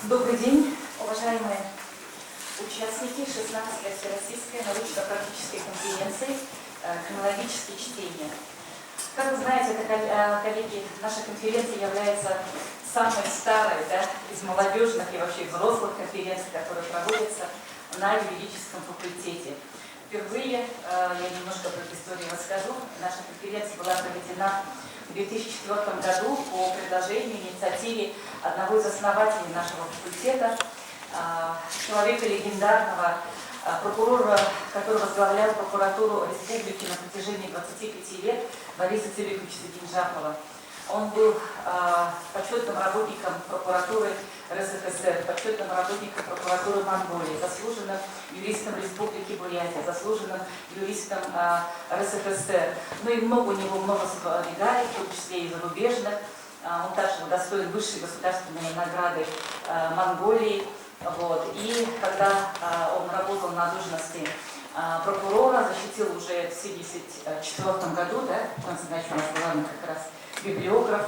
Добрый день, уважаемые участники 16-й Всероссийской научно-практической конференции «Криминологические чтения». Как вы знаете, коллеги, наша конференция является самой старой из молодежных и вообще взрослых конференций, которые проводятся на юридическом факультете. Впервые, я немножко про историю расскажу, наша конференция была проведена в 2004 году по предложению, инициативе одного из основателей нашего факультета, человека легендарного, прокурора, который возглавлял прокуратуру республики на протяжении 25 лет, Бориса Цыбековича Деньжапова. Он был почетным работником прокуратуры РСФСР, почетным работником прокуратуры Монголии, заслуженным юристом Республики Бурятия, заслуженным юристом РСФСР. Ну и много у него множество регалий, в том числе и зарубежных. Он также удостоен высшей государственной награды Монголии. Вот. И когда он работал на должности прокурора, защитил уже в 1974 году, Константин Иванович у нас главный как раз библиограф,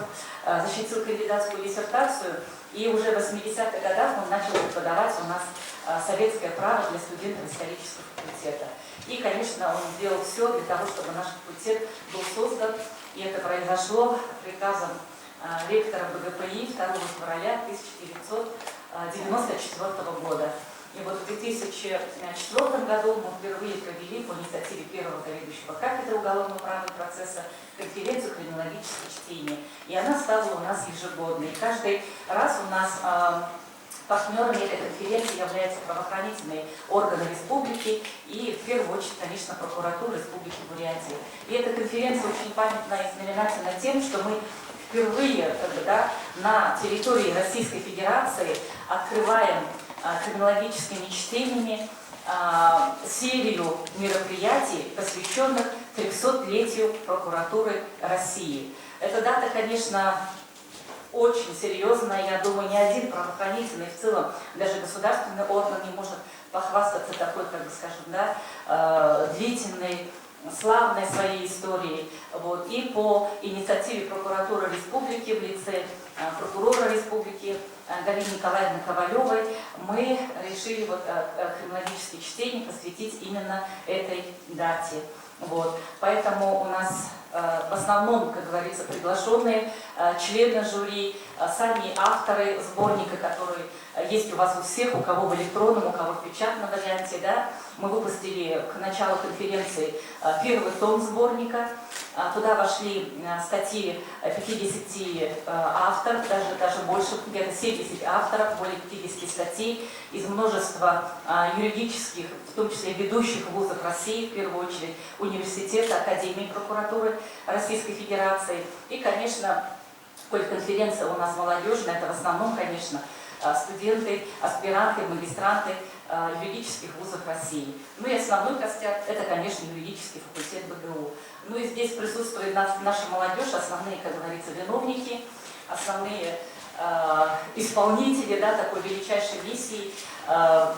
защитил кандидатскую диссертацию, и уже в 80-х годах он начал преподавать у нас советское право для студентов исторического факультета. И, конечно, он сделал все для того, чтобы наш факультет был создан, и это произошло приказом ректора БГПИ 2 февраля 1994 года. И вот в 2004 году мы впервые провели по инициативе первого заведующего кафедры уголовного права и процесса конференцию «Криминологические чтения». И она стала у нас ежегодной. Каждый раз у нас партнерами этой конференции являются правоохранительные органы республики и, в первую очередь, конечно, прокуратура Республики Бурятия. И эта конференция очень памятна и знаменательна тем, что мы впервые на территории Российской Федерации открываем криминологическими чтениями серию мероприятий, посвященных 300-летию прокуратуры России. Эта дата, конечно, очень серьезная. Я думаю, ни один правоохранительный, в целом даже государственный орган не может похвастаться такой, как бы скажем, длительной, славной своей историей. Вот. И по инициативе прокуратуры республики в лице прокурора республики Галины Николаевны Ковалевой мы решили криминологические чтения посвятить именно этой дате. Вот. Поэтому у нас в основном, как говорится, приглашенные члены жюри, сами авторы сборника, которые есть у вас у всех, у кого в электронном, у кого в печатном варианте. Мы выпустили к началу конференции первый том сборника. Туда вошли статьи 50 авторов, даже больше, где-то 70 авторов, более 50 статей из множества юридических, в том числе ведущих вузов России, в первую очередь университета, Академии прокуратуры Российской Федерации. И, конечно, коль конференция у нас молодежная, это в основном, конечно, студенты, аспиранты, магистранты юридических вузов России. Ну и основной костяк – это, конечно, юридический факультет БГУ. Ну и здесь присутствует наша молодежь, основные, как говорится, виновники, основные исполнители такой величайшей миссии.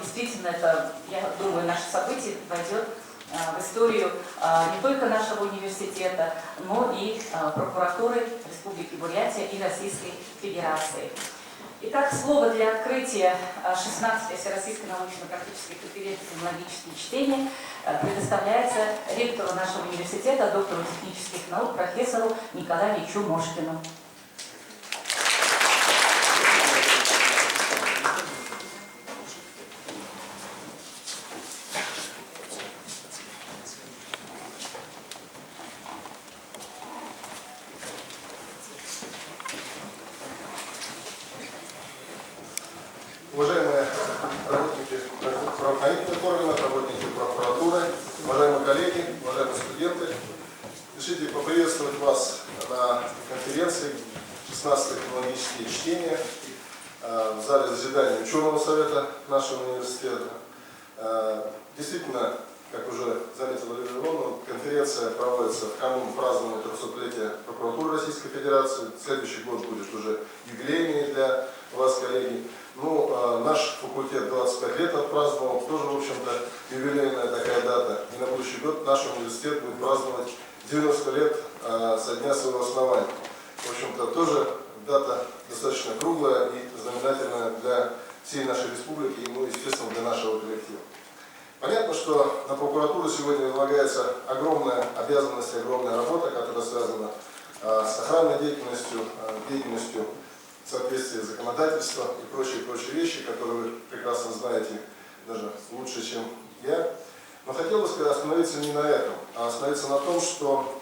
Действительно, это, я думаю, наше событие войдет в историю не только нашего университета, но и прокуратуры Республики Бурятия и Российской Федерации. Итак, слово для открытия 16-й Всероссийской научно-практической конференции «Криминологические чтения» предоставляется ректору нашего университета, доктору технических наук, профессору Николаю Ильичу Мошкину. Уважаемые работники правоохранительных органов, работники прокуратуры, уважаемые коллеги, уважаемые студенты, решите поприветствовать вас на конференции 16-й криминологические чтения в зале заседания ученого совета нашего университета. Действительно, как уже заметила Валерия Ивановна, конференция проводится в канун празднования 300-летия прокуратуры Российской Федерации. Следующий год будет уже юбилейный для вас, коллеги. Наш факультет 25 лет отпраздновал, тоже, в общем-то, юбилейная такая дата. И на будущий год наш университет будет праздновать 90 лет со дня своего основания. В общем-то, тоже дата достаточно круглая и знаменательная для всей нашей республики и, ну, естественно, для нашего коллектива. Понятно, что на прокуратуру сегодня возлагается огромная обязанность, огромная работа, которая связана с охранной деятельностью, деятельностью в соответствии с законодательством и прочие вещи, которые вы прекрасно знаете, даже лучше, чем я. Но хотелось бы остановиться не на этом, а остановиться на том, что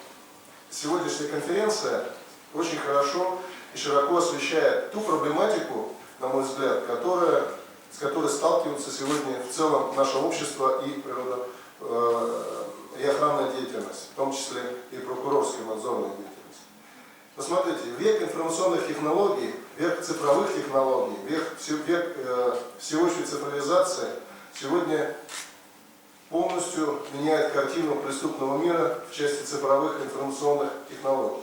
сегодняшняя конференция очень хорошо и широко освещает ту проблематику, на мой взгляд, с которой сталкиваются сегодня в целом наше общество и охранная деятельность, в том числе и прокурорская надзорная деятельность. Посмотрите, век информационных технологий, век цифровых технологий, век всеобщей цифровизации сегодня полностью меняет картину преступного мира в части цифровых информационных технологий.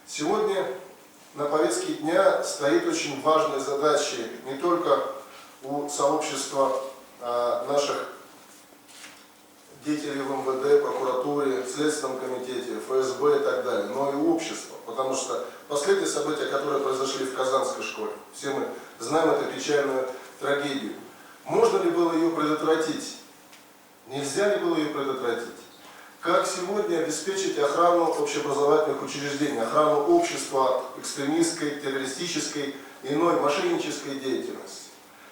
Сегодня на повестке дня стоит очень важные задачи не только у сообщества наших деятелей в МВД, прокуратуре, Следственном комитете, ФСБ и так далее, но и у общества. Потому что последние события, которые произошли в Казанской школе, все мы знаем эту печальную трагедию. Можно ли было ее предотвратить? Нельзя ли было ее предотвратить? Как сегодня обеспечить охрану общеобразовательных учреждений, охрану общества от экстремистской, террористической и иной мошеннической деятельности?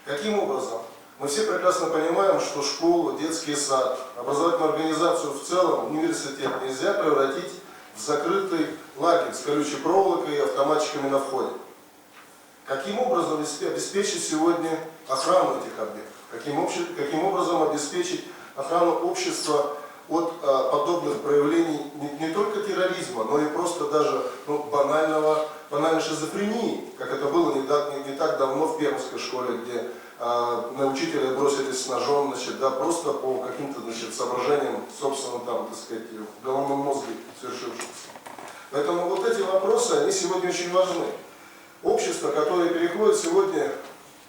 Каким образом? Мы все прекрасно понимаем, что школу, детский сад, образовательную организацию в целом, университет нельзя превратить в закрытый лагерь с колючей проволокой и автоматчиками на входе. Каким образом обеспечить сегодня охрану этих объектов? Каким образом обеспечить охрану общества от подобных проявлений не только терроризма, но и просто даже банальной шизофрении, как это было не так давно в Пермской школе, где на учителя бросились с ножом, просто по каким-то соображениям, собственно, в головном мозге совершившимся. Поэтому вот эти вопросы, они сегодня очень важны. Общество, которое переходит сегодня,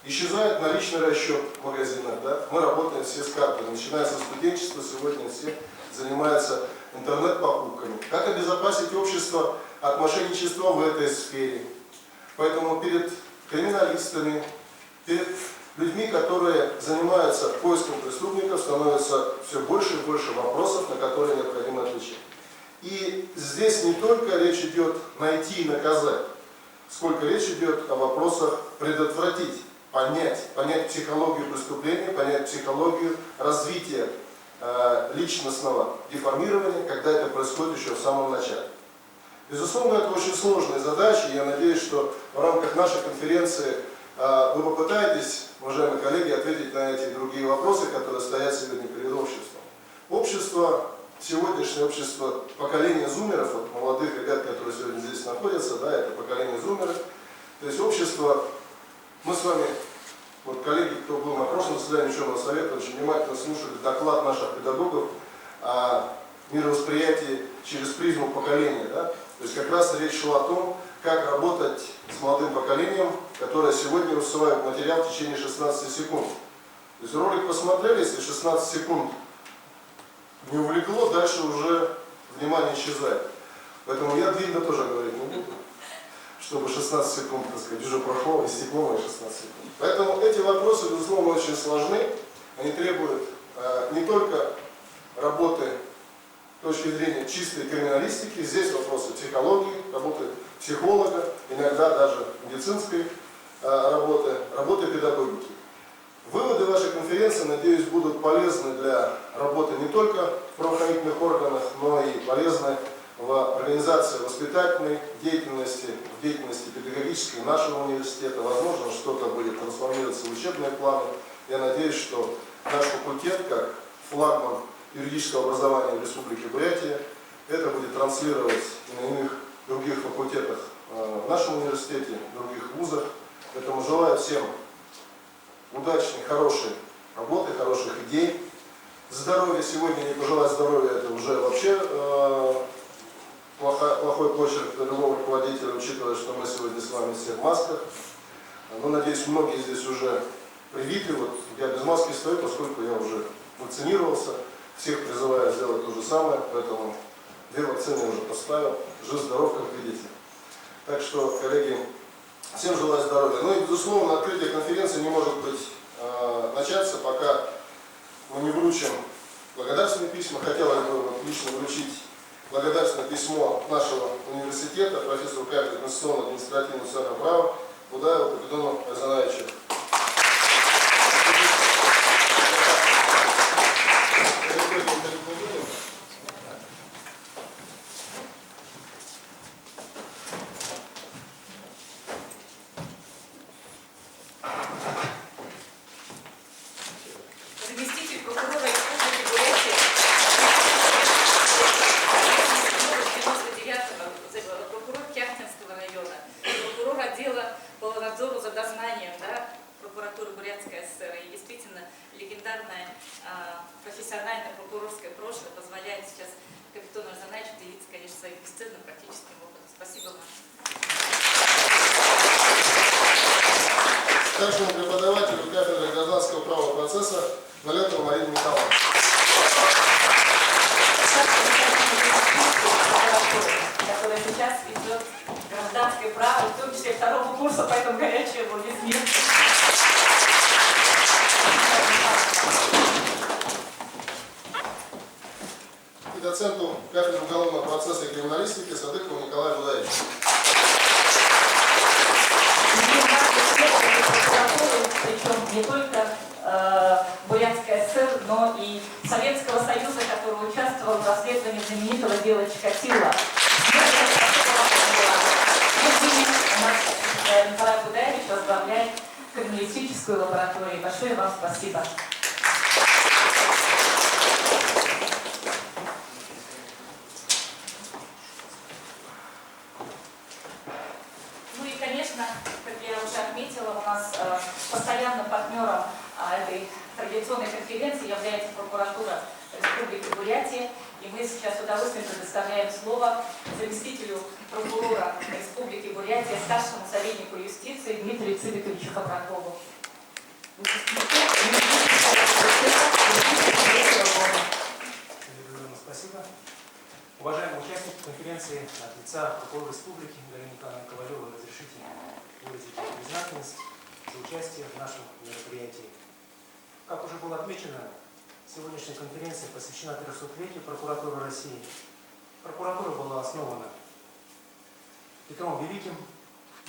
исчезает наличный расчет в магазинах. Мы работаем все с картами, начиная со студенчества, сегодня все занимаются интернет-покупками. Как обезопасить общество от мошенничества в этой сфере? Поэтому перед криминалистами, перед людьми, которые занимаются поиском преступников, становится все больше и больше вопросов, на которые необходимо отвечать. И здесь не только речь идет найти и наказать, сколько речь идет о вопросах предотвратить, понять психологию преступления, понять психологию развития личностного деформирования, когда это происходит еще в самом начале. Безусловно, это очень сложные задачи, я надеюсь, что в рамках нашей конференции вы попытаетесь, уважаемые коллеги, ответить на эти и другие вопросы, которые стоят сегодня перед обществом. Сегодняшнее общество, поколение зумеров, вот молодых ребят, которые сегодня здесь находятся, это поколение зумеров. То есть общество, мы с вами, вот коллеги, кто был на прошлом заседании ученого совета, очень внимательно слушали доклад наших педагогов о мировосприятии через призму поколения. То есть как раз речь шла о том, как работать с молодым поколением, которое сегодня усваивает материал в течение 16 секунд. То есть ролик посмотрели, если 16 секунд не увлекло, дальше уже внимание исчезает. Поэтому я длинно тоже говорить не буду, чтобы 16 секунд, уже прошло, истекло мои 16 секунд. Поэтому эти вопросы, безусловно, очень сложны. Они требуют не только работы с точки зрения чистой криминалистики, здесь вопросы психологии, работы психолога, иногда даже медицинской работы педагогики. Выводы вашей конференции, надеюсь, будут полезны для работы не только в правоохранительных органах, но и полезны в организации воспитательной деятельности, в деятельности педагогической нашего университета. Возможно, что-то будет трансформироваться в учебные планы. Я надеюсь, что наш факультет, как флагман юридического образования в Республике Бурятия, это будет транслировать и на иных других факультетах в нашем университете, в других вузах. Поэтому желаю всем удачной, хорошей работы, хороших идей. Здоровья сегодня не пожелать здоровья, это уже вообще плохой почерк любого руководителя, учитывая, что мы сегодня с вами все в масках. Но, надеюсь, многие здесь уже привиты. Вот я без маски стою, поскольку я уже вакцинировался. Всех призываю сделать то же самое, поэтому 2 вакцины уже поставил. Жив-здоров, как видите. Так что, коллеги, Всем желаю здоровья. Ну и, безусловно, открытие конференции не может быть начаться, пока мы не вручим благодарственные письма. Хотелось бы лично вручить благодарственное письмо нашего университета профессору кафедры конституционного административного и социального права Будаеву капитану Арзанаевичу. Заместитель прокурора Республики Бурятия, 99-го, прокурор Кяхтинского района, прокурор отдела по надзору за дознанием, да, прокуратуры Бурятской ССР. И действительно легендарное профессиональное прокурорское прошлое позволяет сейчас капитану Арзанаевичу делиться, конечно, своим бесценным практическим опытом. Спасибо вам. Старшему преподавателю кафедры гражданского права процесса Налетову Марине Николаевне. Которая сейчас ведет гражданское право, в том числе второго курса, поэтому горячие аплодисменты. И доценту кафедры уголовного процесса и криминалистики Садыкову Николаю Будаевичу. Причем не только Бурятская ССР, но и Советского Союза, который участвовал в расследовании знаменитого дела Чикатило. У нас Николай Будаевич возглавляет криминалистическую лабораторию. Большое вам спасибо. Ну и, конечно, как я уже отметила, у нас постоянным партнером этой традиционной конференции является прокуратура Республики Бурятия. И мы сейчас с удовольствием предоставляем слово заместителю прокурора Республики Бурятия, старшему советнику юстиции Дмитрию Цыбиковичу Хабракову. Спасибо. Уважаемые участники конференции, от лица прокурора Республики Галины Николаевны Ковалевой разрешите выразить признательность за участие в нашем мероприятии. Как уже было отмечено, сегодняшняя конференция посвящена 300-летию прокуратуры России. Прокуратура была основана Петром Великим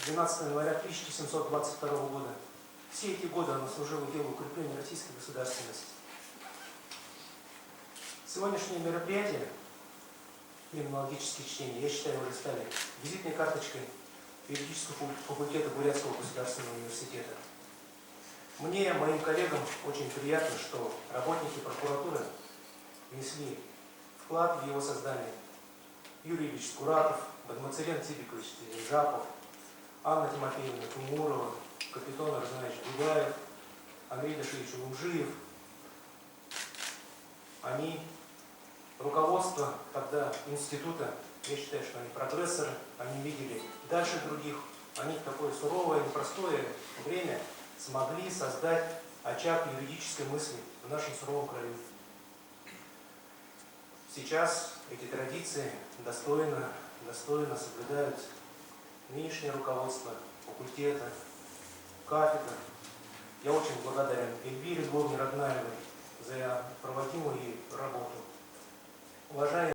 12 января 1722 года. Все эти годы она служила делу укрепления российской государственности. Сегодняшнее мероприятие, криминологические чтения, я считаю, уже стали визитной карточкой юридического факультета Бурятского государственного университета. Мне, моим коллегам, очень приятно, что работники прокуратуры внесли вклад в его создание. Юрий Ильич Скуратов, Бадмацарен Цибикович Жапов, Анна Тимофеевна Тумурова, капитан Арзанаевич Будаев, Андрей Дашевич Лунжиев. Они, руководство тогда института, я считаю, что они прогрессоры, они видели дальше других, они в такое суровое, непростое время смогли создать очаг юридической мысли в нашем суровом краю. Сейчас эти традиции достойно соблюдают нынешнее руководство факультета, кафедра. Я очень благодарен Эльвире Львовне Роднаевой за проводимую ей работу. Уважаемые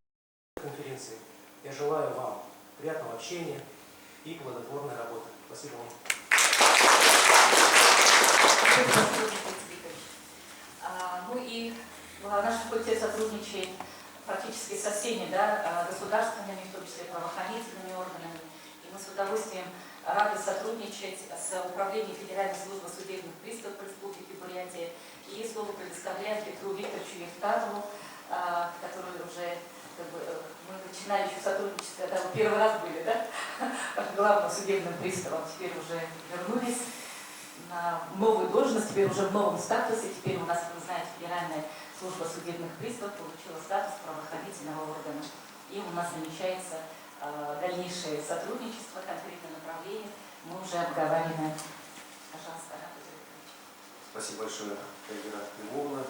конференции, я желаю вам приятного общения и плодотворной работы. Спасибо вам. Ну и наш факультет сотрудничает практически со всеми государственными, в том числе правоохранительными органами. И мы с удовольствием рады сотрудничать с Управлением Федеральной службы судебных приставов Республики Бурятия. И слово предоставляем Петру Викторовичу Евтатову, который уже, мы начинали еще сотрудничество, когда вы первый раз были, да, главным судебным приставом, теперь уже вернулись на новую должность, теперь уже в новом статусе. Теперь у нас, вы знаете, Федеральная служба судебных приставов получила статус правоохранительного органа. И у нас намечается дальнейшее сотрудничество, конкретное направление. Мы уже обговариваем. Пожалуйста, Спасибо большое, Эльвира Львовна.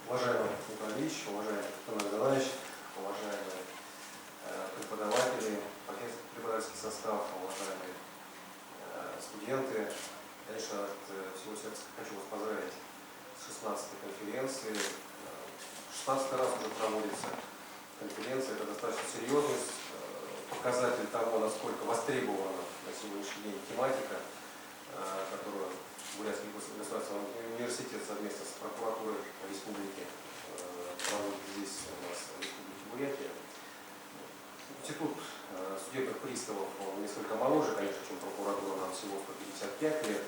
Уважаемый Николай Ильич, уважаемый Петр Николаевич, уважаемые преподаватели, преподавательский состав, уважаемые студенты. Конечно, от всего сердца хочу вас поздравить с 16-й конференцией. 16 раз уже проводится конференция. Это достаточно серьезный показатель того, насколько востребована на сегодняшний день тематика, которую Бурятский государственный университет совместно с прокуратурой республики проводит здесь у нас в Республике Бурятия. Институт судебных приставов он несколько моложе, конечно, чем прокуратура, нам всего 155 лет.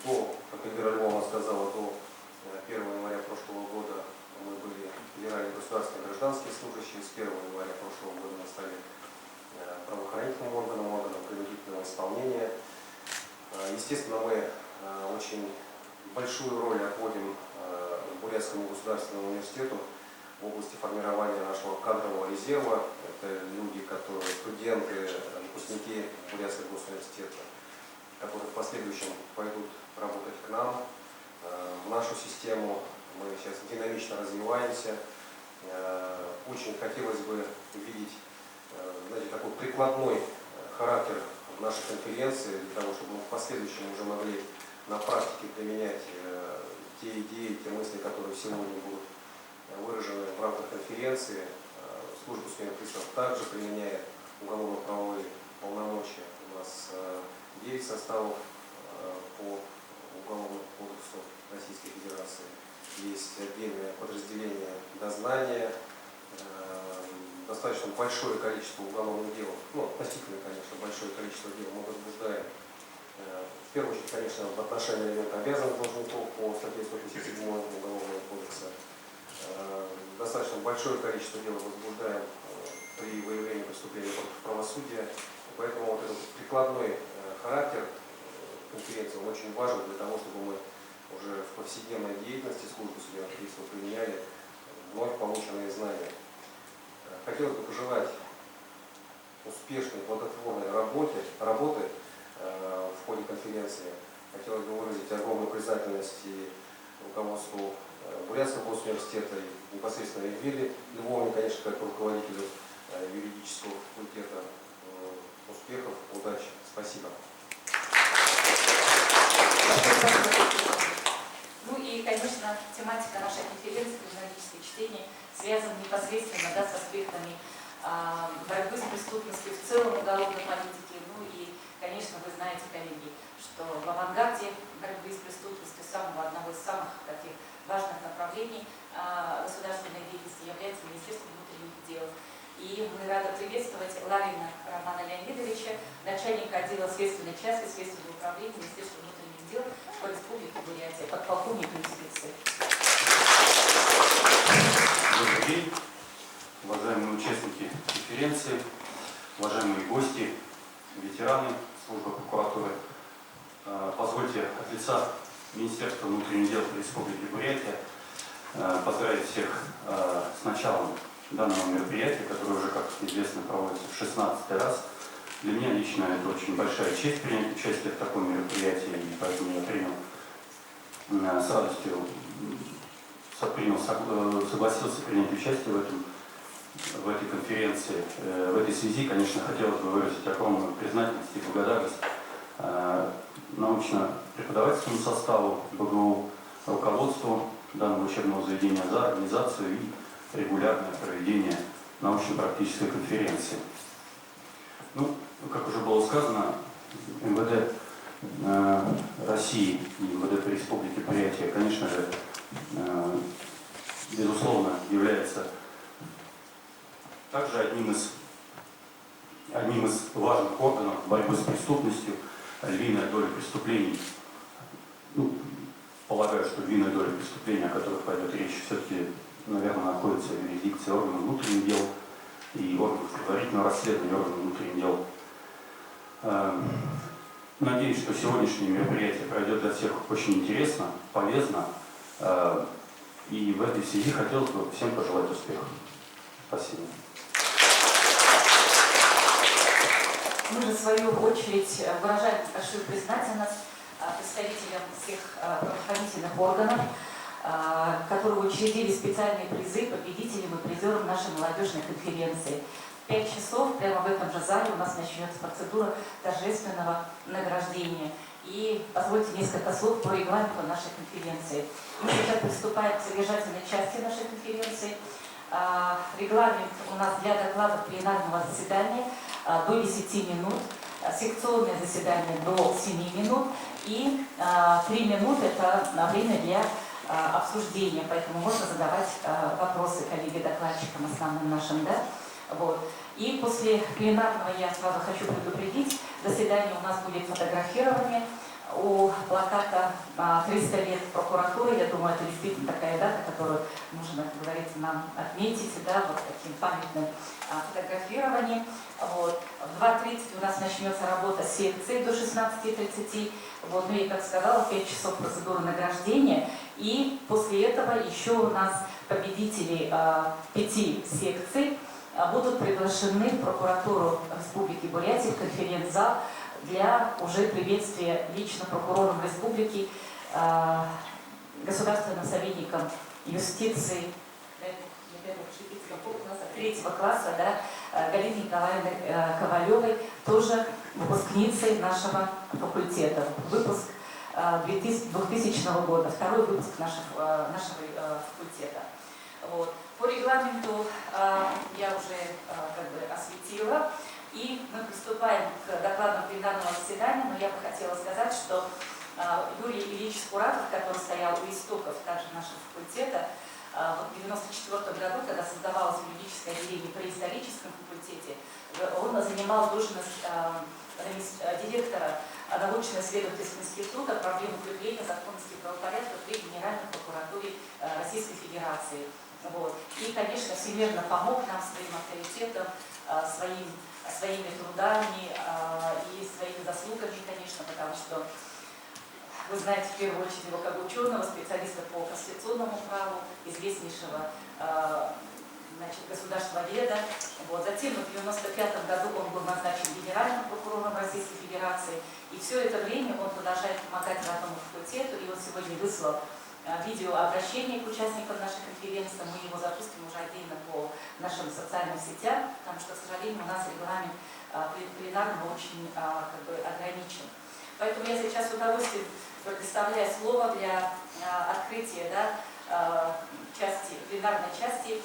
До, как Эльвира Львовна сказала, до 1 января прошлого года мы были федеральные государственные гражданские служащие. С 1 января прошлого года мы стали правоохранительным органом принудительного исполнения. Естественно, мы очень большую роль отводим Бурятскому государственному университету в области формирования нашего кадрового резерва. Это люди, которые студенты, выпускники Бурятского госуниверситета, которые в последующем пойдут работать к нам, в нашу систему. Мы сейчас динамично развиваемся. Очень хотелось бы увидеть, знаете, такой прикладной характер нашей конференции, для того, чтобы мы в последующем уже могли на практике применять те идеи, те мысли, которые сегодня будут выражены в рамках конференции. Служба судебных приставов также применяет уголовно-правовые полномочия. У нас 9 составов по Уголовному кодексу Российской Федерации. Есть отдельное подразделение дознания, достаточно большое количество уголовных дел, ну, относительно, конечно, большое количество дел мы возбуждаем. В первую очередь, конечно, в отношении элемента обязанных должников по статье 157 Уголовного кодекса. Достаточно большое количество дел возбуждаем при выявлении преступления против правосудия. Поэтому вот этот прикладной характер конференции он очень важен для того, чтобы мы уже в повседневной деятельности службы судебных приставов применяли вновь полученные знания. Хотелось бы пожелать успешной, плодотворной работы в ходе конференции. Хотелось бы выразить огромную признательность и руководству Бурятского госуниверситета и непосредственно Эльвире Львовне, конечно, как руководителю юридического факультета. Успехов, удачи. Спасибо. Ну и, конечно, тематика нашей конференции «Криминалистическое чтение» связана непосредственно, да, с аспектами борьбы с преступностью в целом уголовной политики. Ну и, конечно, вы знаете, коллеги, что в авангарде борьбы с преступностью одного из самых таких важных направлений государственной деятельности является Министерство внутренних дел. И мы рады приветствовать Ларина Романа Леонидовича, начальника отдела следственной части Следственного управления Министерства внутренних дел по Республике Бурятия, подполковник юстиции. Добрый день, уважаемые участники конференции, уважаемые гости, ветераны службы прокуратуры. Позвольте от лица Министерства внутренних дел Республики Бурятия поздравить всех с началом данного мероприятия, которое уже, как известно, проводится в 16-й раз. Для меня лично это очень большая честь принять участие в таком мероприятии, и поэтому я с радостью согласился принять участие в этой конференции. В этой связи, конечно, хотелось бы выразить огромную признательность и благодарность научно-преподавательскому составу БГУ, руководству данного учебного заведения за организацию и регулярное проведение научно-практической конференции. Ну, как уже было сказано, МВД России и МВД Республики Бурятия, конечно же, безусловно, является также одним из важных органов борьбы с преступностью. Львиная доля преступлений, полагаю, что львиная доля преступлений, о которых пойдет речь, все-таки, наверное, находится в юрисдикции органов внутренних дел и органов предварительного расследования органов внутренних дел. Надеюсь, что сегодняшнее мероприятие пройдет для всех очень интересно, полезно. И в этой связи хотелось бы всем пожелать успеха. Спасибо. Мы же, в свою очередь, выражаем большую признательность представителям всех правоохранительных органов, которые учредили специальные призы победителям и призерам нашей молодежной конференции. 5 часов прямо в этом же зале у нас начнется процедура торжественного награждения. И позвольте несколько слов по регламенту нашей конференции. Мы сейчас приступаем к содержательной части нашей конференции. Регламент у нас для докладов пленарного заседания до 10 минут, секционное заседание до 7 минут и 3 минуты это время для обсуждения, поэтому можно задавать вопросы коллеге-докладчикам основным нашим, да? Вот. И после пленарного я сразу хочу предупредить, заседание у нас будет фотографирование. У плаката 300 лет прокуратуры, я думаю, это действительно такая дата, которую нужно, как говорится, нам отметить, да, вот таким памятным фотографированием. Вот. В 2:30 у нас начнется работа секции до 16:30. Вот. Ну и, как сказала, 5 часов процедуры награждения. И после этого еще у нас победители 5 секций будут приглашены в прокуратуру Республики Бурятия в конференц-зал для уже приветствия лично прокурором республики, государственным советником юстиции 3-го класса, да, Галины Николаевны Ковалевой, тоже выпускницей нашего факультета. Выпуск 2000 года, второй выпуск нашего факультета. Вот. По регламенту я уже как бы осветила. И мы приступаем к докладам пленарного заседания, но я бы хотела сказать, что Юрий Ильич Скуратов, который стоял у истоков также нашего факультета, в 1994 году, когда создавалось юридическое отделение при историческом факультете, он занимал должность директора научно-исследовательского института проблем укрепления законности и правопорядка при Генеральной прокуратуре Российской Федерации. Вот. И, конечно, всемирно помог нам своим авторитетом, своими трудами и своими заслугами, конечно, потому что вы знаете в первую очередь его как ученого, специалиста по конституционному праву, известнейшего государствоведа. Вот. Затем в 1995 году он был назначен генеральным прокурором Российской Федерации, и все это время он продолжает помогать родному факультету, и он сегодня выслал видеообращение к участникам нашей конференции. Мы его запустим уже отдельно по нашим социальным сетям, потому что, к сожалению, у нас регламент пленарного очень как бы ограничен. Поэтому я сейчас с удовольствием предоставляю слово для открытия, да, пленарной части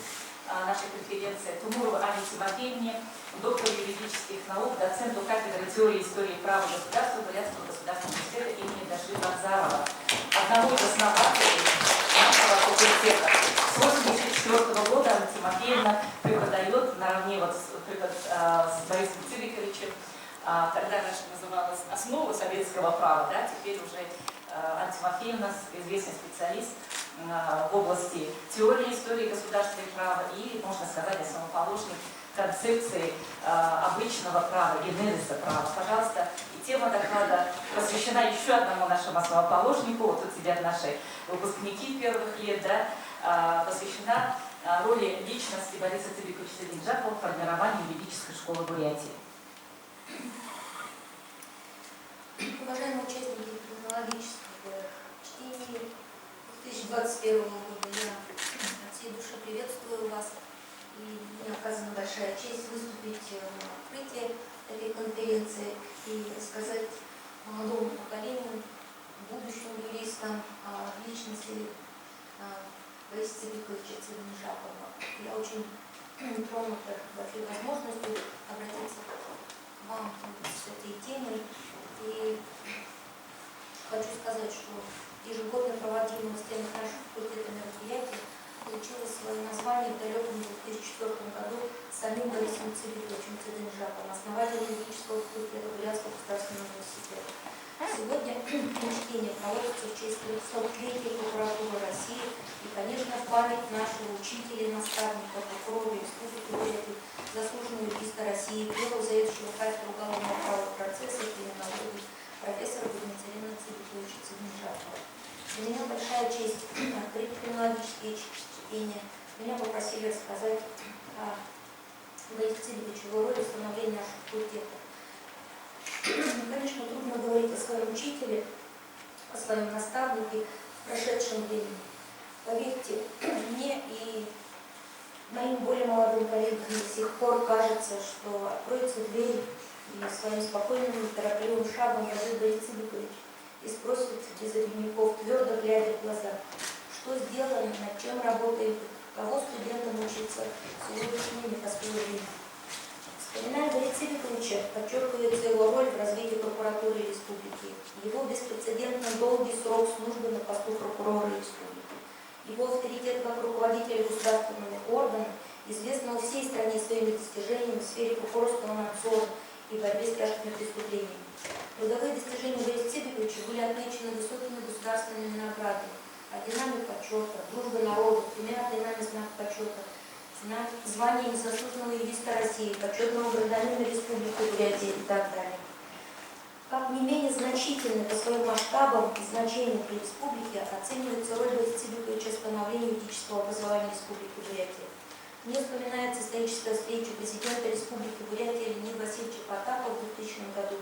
нашей конференции Тумуровой Анне Тимофеевне, доктору юридических наук, доценту кафедры теории истории права государства Бурятского государственного университета имени Даши Ванзарова, одному из основателей нашего факультета. С 1984 года Анна Тимофеевна преподает наравне с Борисом Цибиковичем, тогда раньше называлась «Основа советского права», да, теперь уже Анна Тимофеевна известный специалист в области теории истории государства и права и, можно сказать, основоположник концепции обычного права, генезиса права. Пожалуйста, и тема доклада посвящена еще одному нашему основоположнику, вот тут сидят наши выпускники первых лет, да, посвящена роли личности Бориса Цибиковича Садинджакова в формировании юридической школы Бурятии. Уважаемые участники технологического чтения 2021 года, я от всей души приветствую вас. И мне оказана большая честь выступить на открытии этой конференции и рассказать молодому поколению, будущим юристам о личности Бориса Цибиковича Садинджакова. Я очень тронута этой возможностью обратиться к вам с этой темой. И хочу сказать, что ежегодно проводимое в стенах нашего факультета мероприятие получило свое название в далеком 2004 году самим Борисом Цибиковичем Садинджаковым, основателем юридического факультета Бурятского государственного университета. Сегодня чтение проводится в честь 300-летия прокуратуры России и, конечно, в память нашего учителя и наставника, прокурора Республики Бурятия, заслуженного юриста России, первого заведующего кафедры уголовного права процесса и криминологии профессора Дмитрия Цибиковича Садинджакова. Для меня большая честь открыть криминологические чтения. Меня попросили рассказать о Борисе Цибиковиче, его роли в становлении нашего факультета. Конечно, трудно говорить о своем учителе, о своем наставнике в прошедшем времени. Поверьте мне и моим более молодым коллегам до сих пор кажется, что откроется дверь и своим спокойным, торопливым шагом войдет Борис Цыбикович и спросит без обиняков, твердо глядя в глаза, что сделано, над чем работает, кого студентам учиться сегодняшнее непростое время. Вспоминая Бориса Цыбиковича, подчеркивается его роль в развитии прокуратуры республики, его беспрецедентно долгий срок службы на посту прокурора республики, его авторитет как руководителя государственного органа, известного всей стране своими достижениями в сфере прокурорского надзора и борьбе с тяжкими преступлениями. Трудовые достижения Бориса Цыбиковича были отмечены высокими государственными наградами, орденами почета, дружбы народов, тремя орденами знака почета, званием заслуженного юриста России, почетного гражданина Республики Бурятия и так далее. Как не менее значительной по своим масштабам и значению для республики оценивается роль Бориса Цыбиковича в становлении юридического образования Республики Бурятия. Мне вспоминается историческая встреча президента Республики Бурятия Леонида Васильевича Потапова в 2000 году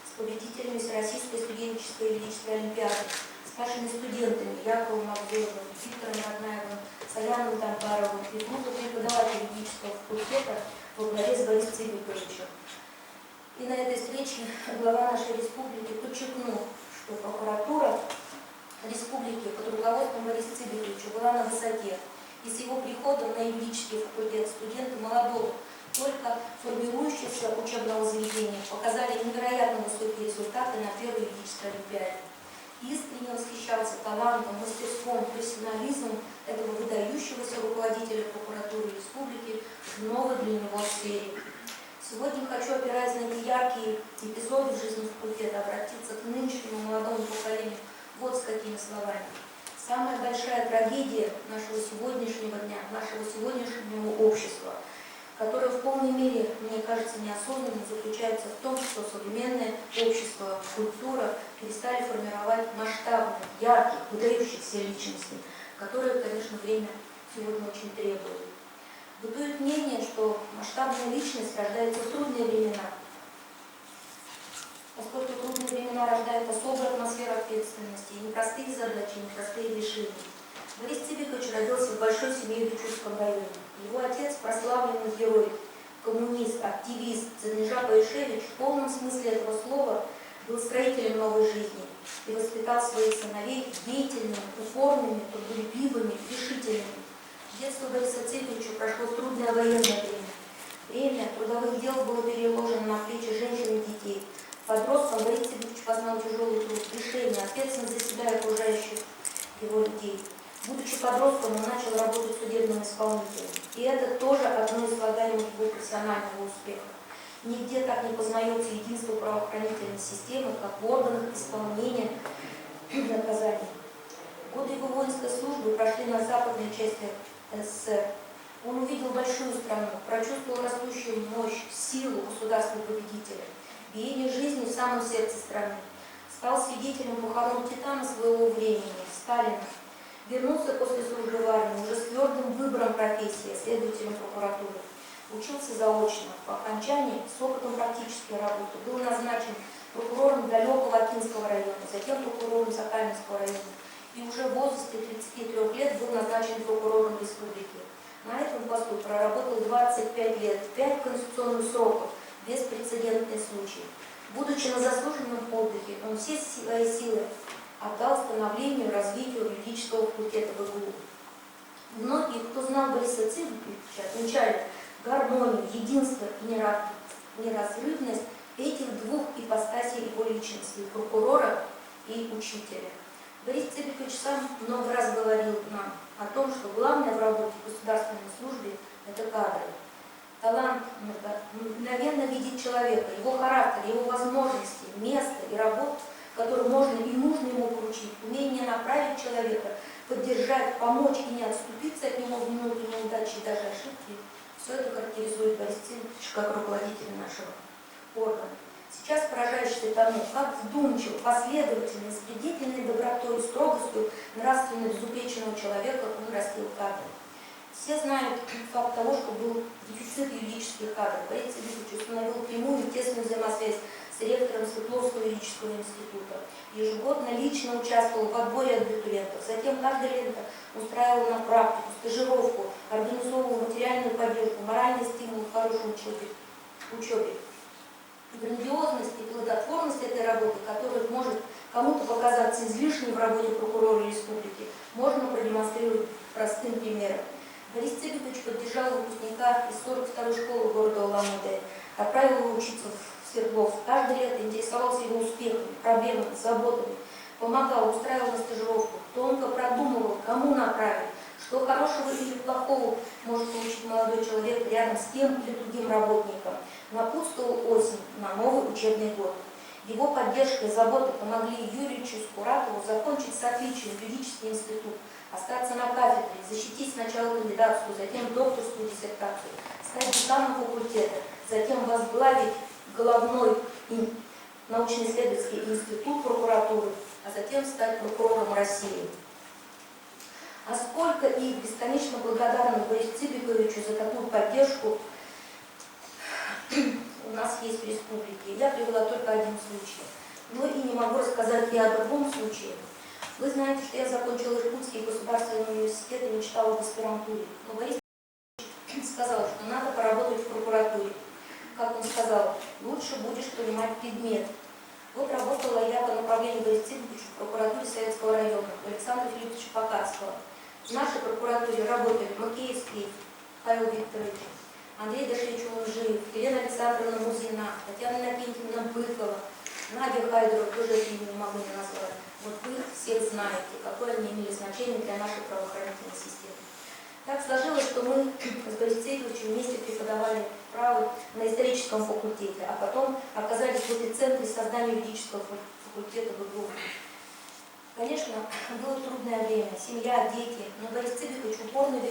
с победителями Всероссийской студенческой юридической олимпиады, с нашими студентами Яковом Мавзоевым, Виктором Роднаевым, Саяном Тамбаровым и группой преподавателей юридического факультета во главе с Борисом Цыбиковичем. И на этой встрече глава нашей республики подчеркнул, что прокуратура республики под руководством Бориса Цыбиковича была на высоте. И с его приходом на юридический факультет студенты молодого, только формирующегося учебного заведения показали невероятно высокие результаты на первой юридической олимпиаде. Искренне восхищался талантом, мастерством, профессионализмом этого выдающегося руководителя прокуратуры республики в новой для него сфере. Сегодня хочу, опираясь на эти яркие эпизоды в жизни факультета, обратиться к нынешнему молодому поколению вот с какими словами. Самая большая трагедия нашего сегодняшнего дня, нашего сегодняшнего общества, которое в полной мере, мне кажется, неосознанно заключается в том, что современное общество, культура перестали формировать масштабных, ярких, выдающихся личностей, которые, конечно, время сегодня очень требует. Бытует мнение, что масштабная личность рождается в трудные времена, поскольку трудные времена рождают особую атмосферу ответственности, и непростые задачи, и непростые решения. Борис Цыбикович родился в большой семье в Бичурском районе. Его отец, прославленный герой, коммунист, активист Занижа Паишевич, в полном смысле этого слова был строителем новой жизни и воспитал своих сыновей деятельными, упорными, трудолюбивыми, решительными. Детство Бориса Цыбиковича прошло в трудное военное время. Время трудовых дел было переложено на плечи женщин и детей. Подростком Борис Цыбикович познал тяжелый труд, решение, ответственность за себя и окружающих его людей. Будучи подростком, он начал работать судебным исполнителем. И это тоже одно из слагаемых его профессионального успеха. Нигде так не познается единство правоохранительной системы, как в органах исполнения наказаний. Годы его воинской службы прошли на западной части СССР. Он увидел большую страну, прочувствовал растущую мощь, силу государственного победителя, биение жизни в самом сердце страны. Стал свидетелем похорон титана своего времени, Сталина. Вернулся после службы в армии уже с твердым выбором профессии, следователем прокуратуры. Учился заочно. По окончании с опытом практической работы был назначен прокурором далекого Акинского района, затем прокурором Сокальнинского района. И уже в возрасте 33 лет был назначен прокурором республики. На этом посту проработал 25 лет, 5 конституционных сроков, беспрецедентный случай. Будучи на заслуженном отдыхе, он все свои силы отдал становлению и развитию юридического факультета ВГУ. Многие, кто знал Бориса Цыбиковича, отмечали гармонию, единство и неразрывность этих двух ипостасей его личности – прокурора и учителя. Борис Цыбикович сам много раз говорил нам о том, что главное в работе в государственной службе – это кадры. Талант мгновенно видеть человека, его характер, его возможности, место и работу, которую можно и нужно ему поручить, умение направить человека, поддержать, помочь и не отступиться от него в минуту неудачи и даже ошибки. Все это характеризует Борис Цыбикович как руководителя нашего органа. Сейчас поражаешься тому, как вдумчиво, последовательно, с предельной добротой, строгостью нравственно безупреченного человека он растил кадры. Все знают факт того, что был дефицит юридических кадров. Борис Цыбикович установил прямую и тесную взаимосвязь с с ректором Свердловского юридического института. Ежегодно лично участвовал в отборе абитуриентов. Затем каждое лето устраивал на практику, стажировку, организовывал материальную поддержку, моральный стимул к хорошей учебе. Грандиозность и плодотворность этой работы, которая может кому-то показаться излишней в работе прокурора республики, можно продемонстрировать простым примером. Борис Цыбикович поддержал выпускника из 42-й школы города Улан-Удэ, отправил его учиться в Свердловск. Каждое лето интересовался его успехами, проблемами, заботами, помогал, устраивал на стажировку, тонко продумывал, кому направить, что хорошего или плохого может получить молодой человек рядом с тем или другим работником. Напутствовал осень на новый учебный год. Его поддержка и забота помогли Юрию Скуратову закончить с отличием юридический институт, остаться на кафедре, защитить сначала кандидатскую, затем докторскую диссертацию, стать деканом факультета, затем возглавить головной научно-исследовательский институт прокуратуры, а затем стать прокурором России. А сколько их бесконечно благодарны Борису Цыбиковичу за такую поддержку у нас есть в республике. Я привела только один случай. Но и не могу рассказать и о другом случае. Вы знаете, что я закончила Иркутский государственный университет и мечтала в аспирантуре. Но Борис сказал, что надо поработать в прокуратуре. Как он сказал, лучше будешь понимать предмет. Вот работала я по направлению Бориса Цыбиковича в прокуратуре Советского района Александра Филипповича Покарского. В нашей прокуратуре работали Макеевский Павел Викторович, Андрей Дашевич Улжиев, Елена Александровна Музина, Татьяна Иннокентьевна Быкова, Надя Хайдерова, тоже я не могу не назвать. Вот вы их всех знаете, какое они имели значение для нашей правоохранительной системы. Так сложилось, что мы с Борисом Цыбиковичем вместе преподавали право на историческом факультете, а потом оказались в эпицентре создания юридического факультета в ИГУ. Конечно, было трудное время, семья, дети, но Борис Цыбикович упорно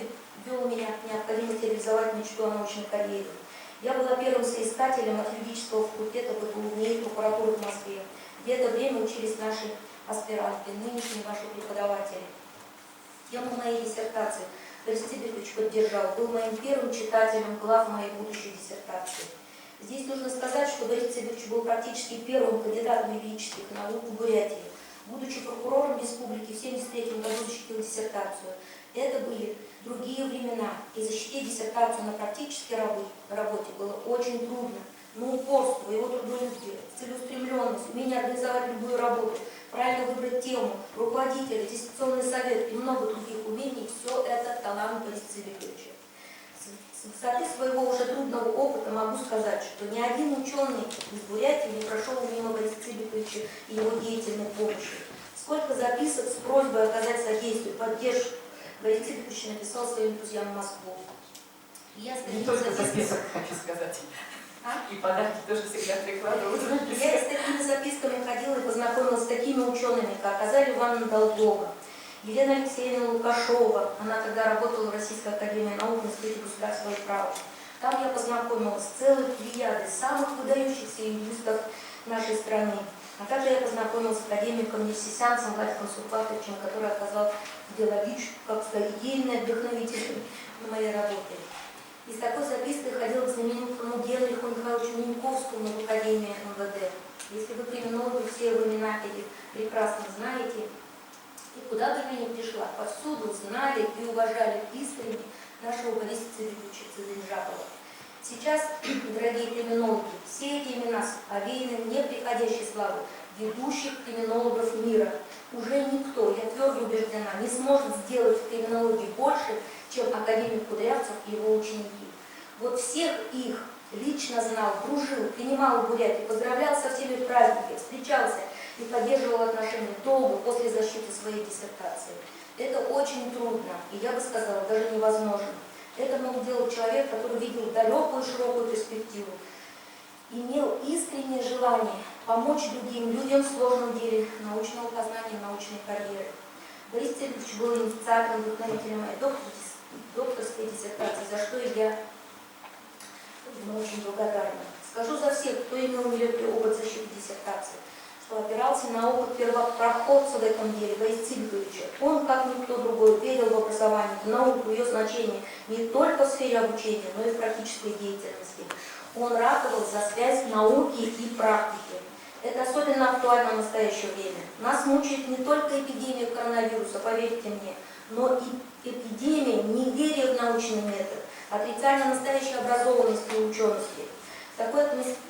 вел меня к необходимости реализовать мечту о научной карьере. Я была первым соискателем от юридического факультета в ИГУ, вне прокуратуры в Москве, где это время учились наши аспиранты, нынешние ваши преподаватели. Тему моей диссертации Борис Цыбикович поддержал, был моим первым читателем глав моей будущей диссертации. Здесь нужно сказать, что Борис Цыбикович был практически первым кандидатом юридических наук в Бурятии. Будучи прокурором республики, в 1973 году защитил диссертацию. Это были другие времена, и защитить диссертацию на практической работе было очень трудно. Но упорство, его трудолюбие, целеустремленность, умение организовать любую работу, правильно выбрать тему, руководитель, диссертационный совет и много других умений – все это талант Бориса Цыбиковича. С высоты своего уже трудного опыта могу сказать, что ни один ученый из Бурятии не прошел мимо Бориса Цыбиковича и его деятельной помощи. Сколько записок с просьбой оказать содействие, поддержку Борис Цыбикович написал своим друзьям в Москву. Я с Не только записок, хочу сказать. И подарки тоже всегда прикладывают. Я с такими записками ходила и познакомилась с такими учеными, как Азалия Ивановна Долгова, Елена Алексеевна Лукашова. Она тогда работала в Российской академии наук в Институте государства и права. Там я познакомилась с целой плеядой самых выдающихся юристов нашей страны. А также я познакомилась с академиком Нерсисянцем Владиком Сурпатовичем, который оказал идеологическую, как сказать, идейный вдохновитель на моей работе. И с такой запиской ходила к знаменитому Генриху Михайловичу Миньковскому в Академии МВД. Если вы криминологи, все вы имена этих прекрасно знаете. И куда бы я ни пришла, повсюду знали и уважали искренне нашего Бориса Цыбиковича Цыдынжакова. Сейчас, дорогие криминологи, все эти имена овеяны неприходящей славой ведущих криминологов мира. Уже никто, я твердо убеждена, не сможет сделать в криминологии больше, чем академик Кудрявцев и его ученики. Вот всех их лично знал, дружил, принимал в Бурятии, поздравлял со всеми праздниками, встречался и поддерживал отношения долго после защиты своей диссертации. Это очень трудно, и я бы сказала, даже невозможно. Это мог делать человек, который видел далекую и широкую перспективу, имел искреннее желание помочь людям в сложном деле научного познания, научной карьеры. Борис Цыбикович был инициатором, вдохновителем моей докторской диссертации, за что я ему очень благодарна. Скажу за всех, кто имел нелегкий опыт защиты диссертации, что опирался на опыт первопроходца в этом деле Бориса Цыбиковича. Он, как никто другой, верил в образование, в науку, в ее значение не только в сфере обучения, но и в практической деятельности. Он ратовал за связь науки и практики. Это особенно актуально в настоящее время. Нас мучает не только эпидемия коронавируса, поверьте мне, но и эпидемия неверия в научный метод, отрицания настоящей образованности и учености. В такой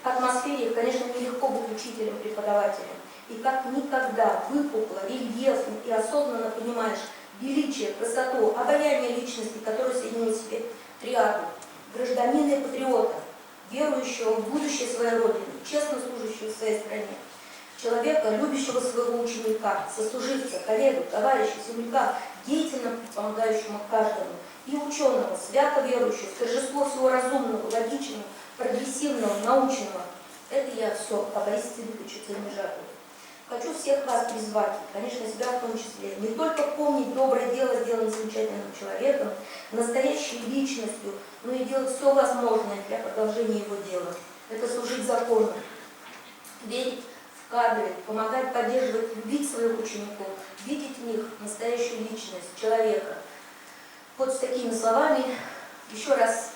атмосфере, конечно, нелегко быть учителем, преподавателем. И как никогда выпукло, рельефно и осознанно понимаешь величие, красоту, обаяние личности, которые соединили в себе триаду гражданина и патриота, верующего в будущее своей Родины, честно служащего своей стране, человека, любящего своего ученика, сослуживца, коллегу, товарища, земляка, деятельно помогающему каждому, и ученого, свято верующего, в торжество всего разумного, логичного, прогрессивного, научного. Это я все о Борисе Цыбиковиче Тимиржакове. Хочу всех вас призвать, конечно, себя в том числе, не только помнить доброе дело, сделанное замечательным человеком, настоящей личностью, но и делать все возможное для продолжения его дела. Это служить закону, верить в кадры, помогать, поддерживать, любить своих учеников, видеть в них настоящую личность человека. Вот с такими словами еще раз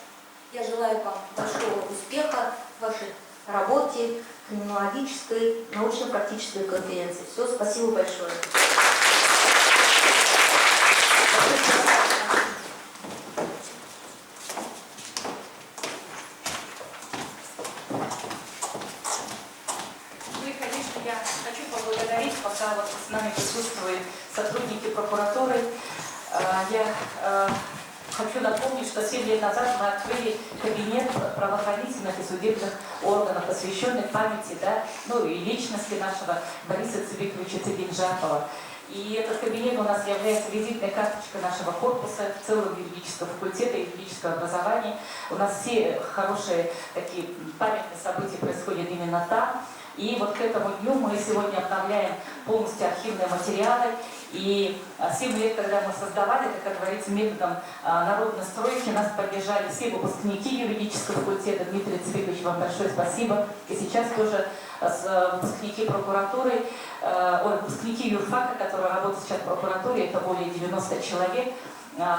я желаю вам большого успеха в вашей работе, криминологической, научно-практической конференции. Все, спасибо большое. Ну и, конечно, я хочу поблагодарить, пока вот с нами присутствуют сотрудники прокуратуры. Я хочу напомнить, что 7 лет назад мы открыли кабинет правоохранительных и судебных органов, посвященный памяти, да, ну и личности нашего Бориса Цыбиковича Тимиржакова. И этот кабинет у нас является визитной карточкой нашего корпуса, целого юридического факультета и юридического образования. У нас все хорошие такие памятные события происходят именно там. И вот к этому дню мы сегодня обновляем полностью архивные материалы. И 7 лет, когда мы создавали, это, как говорится, методом народной стройки, нас поддержали все выпускники юридического факультета. Дмитрий Цыбикович, вам большое спасибо. И сейчас тоже выпускники прокуратуры, выпускники юрфака, которые работают сейчас в прокуратуре, это более 90 человек,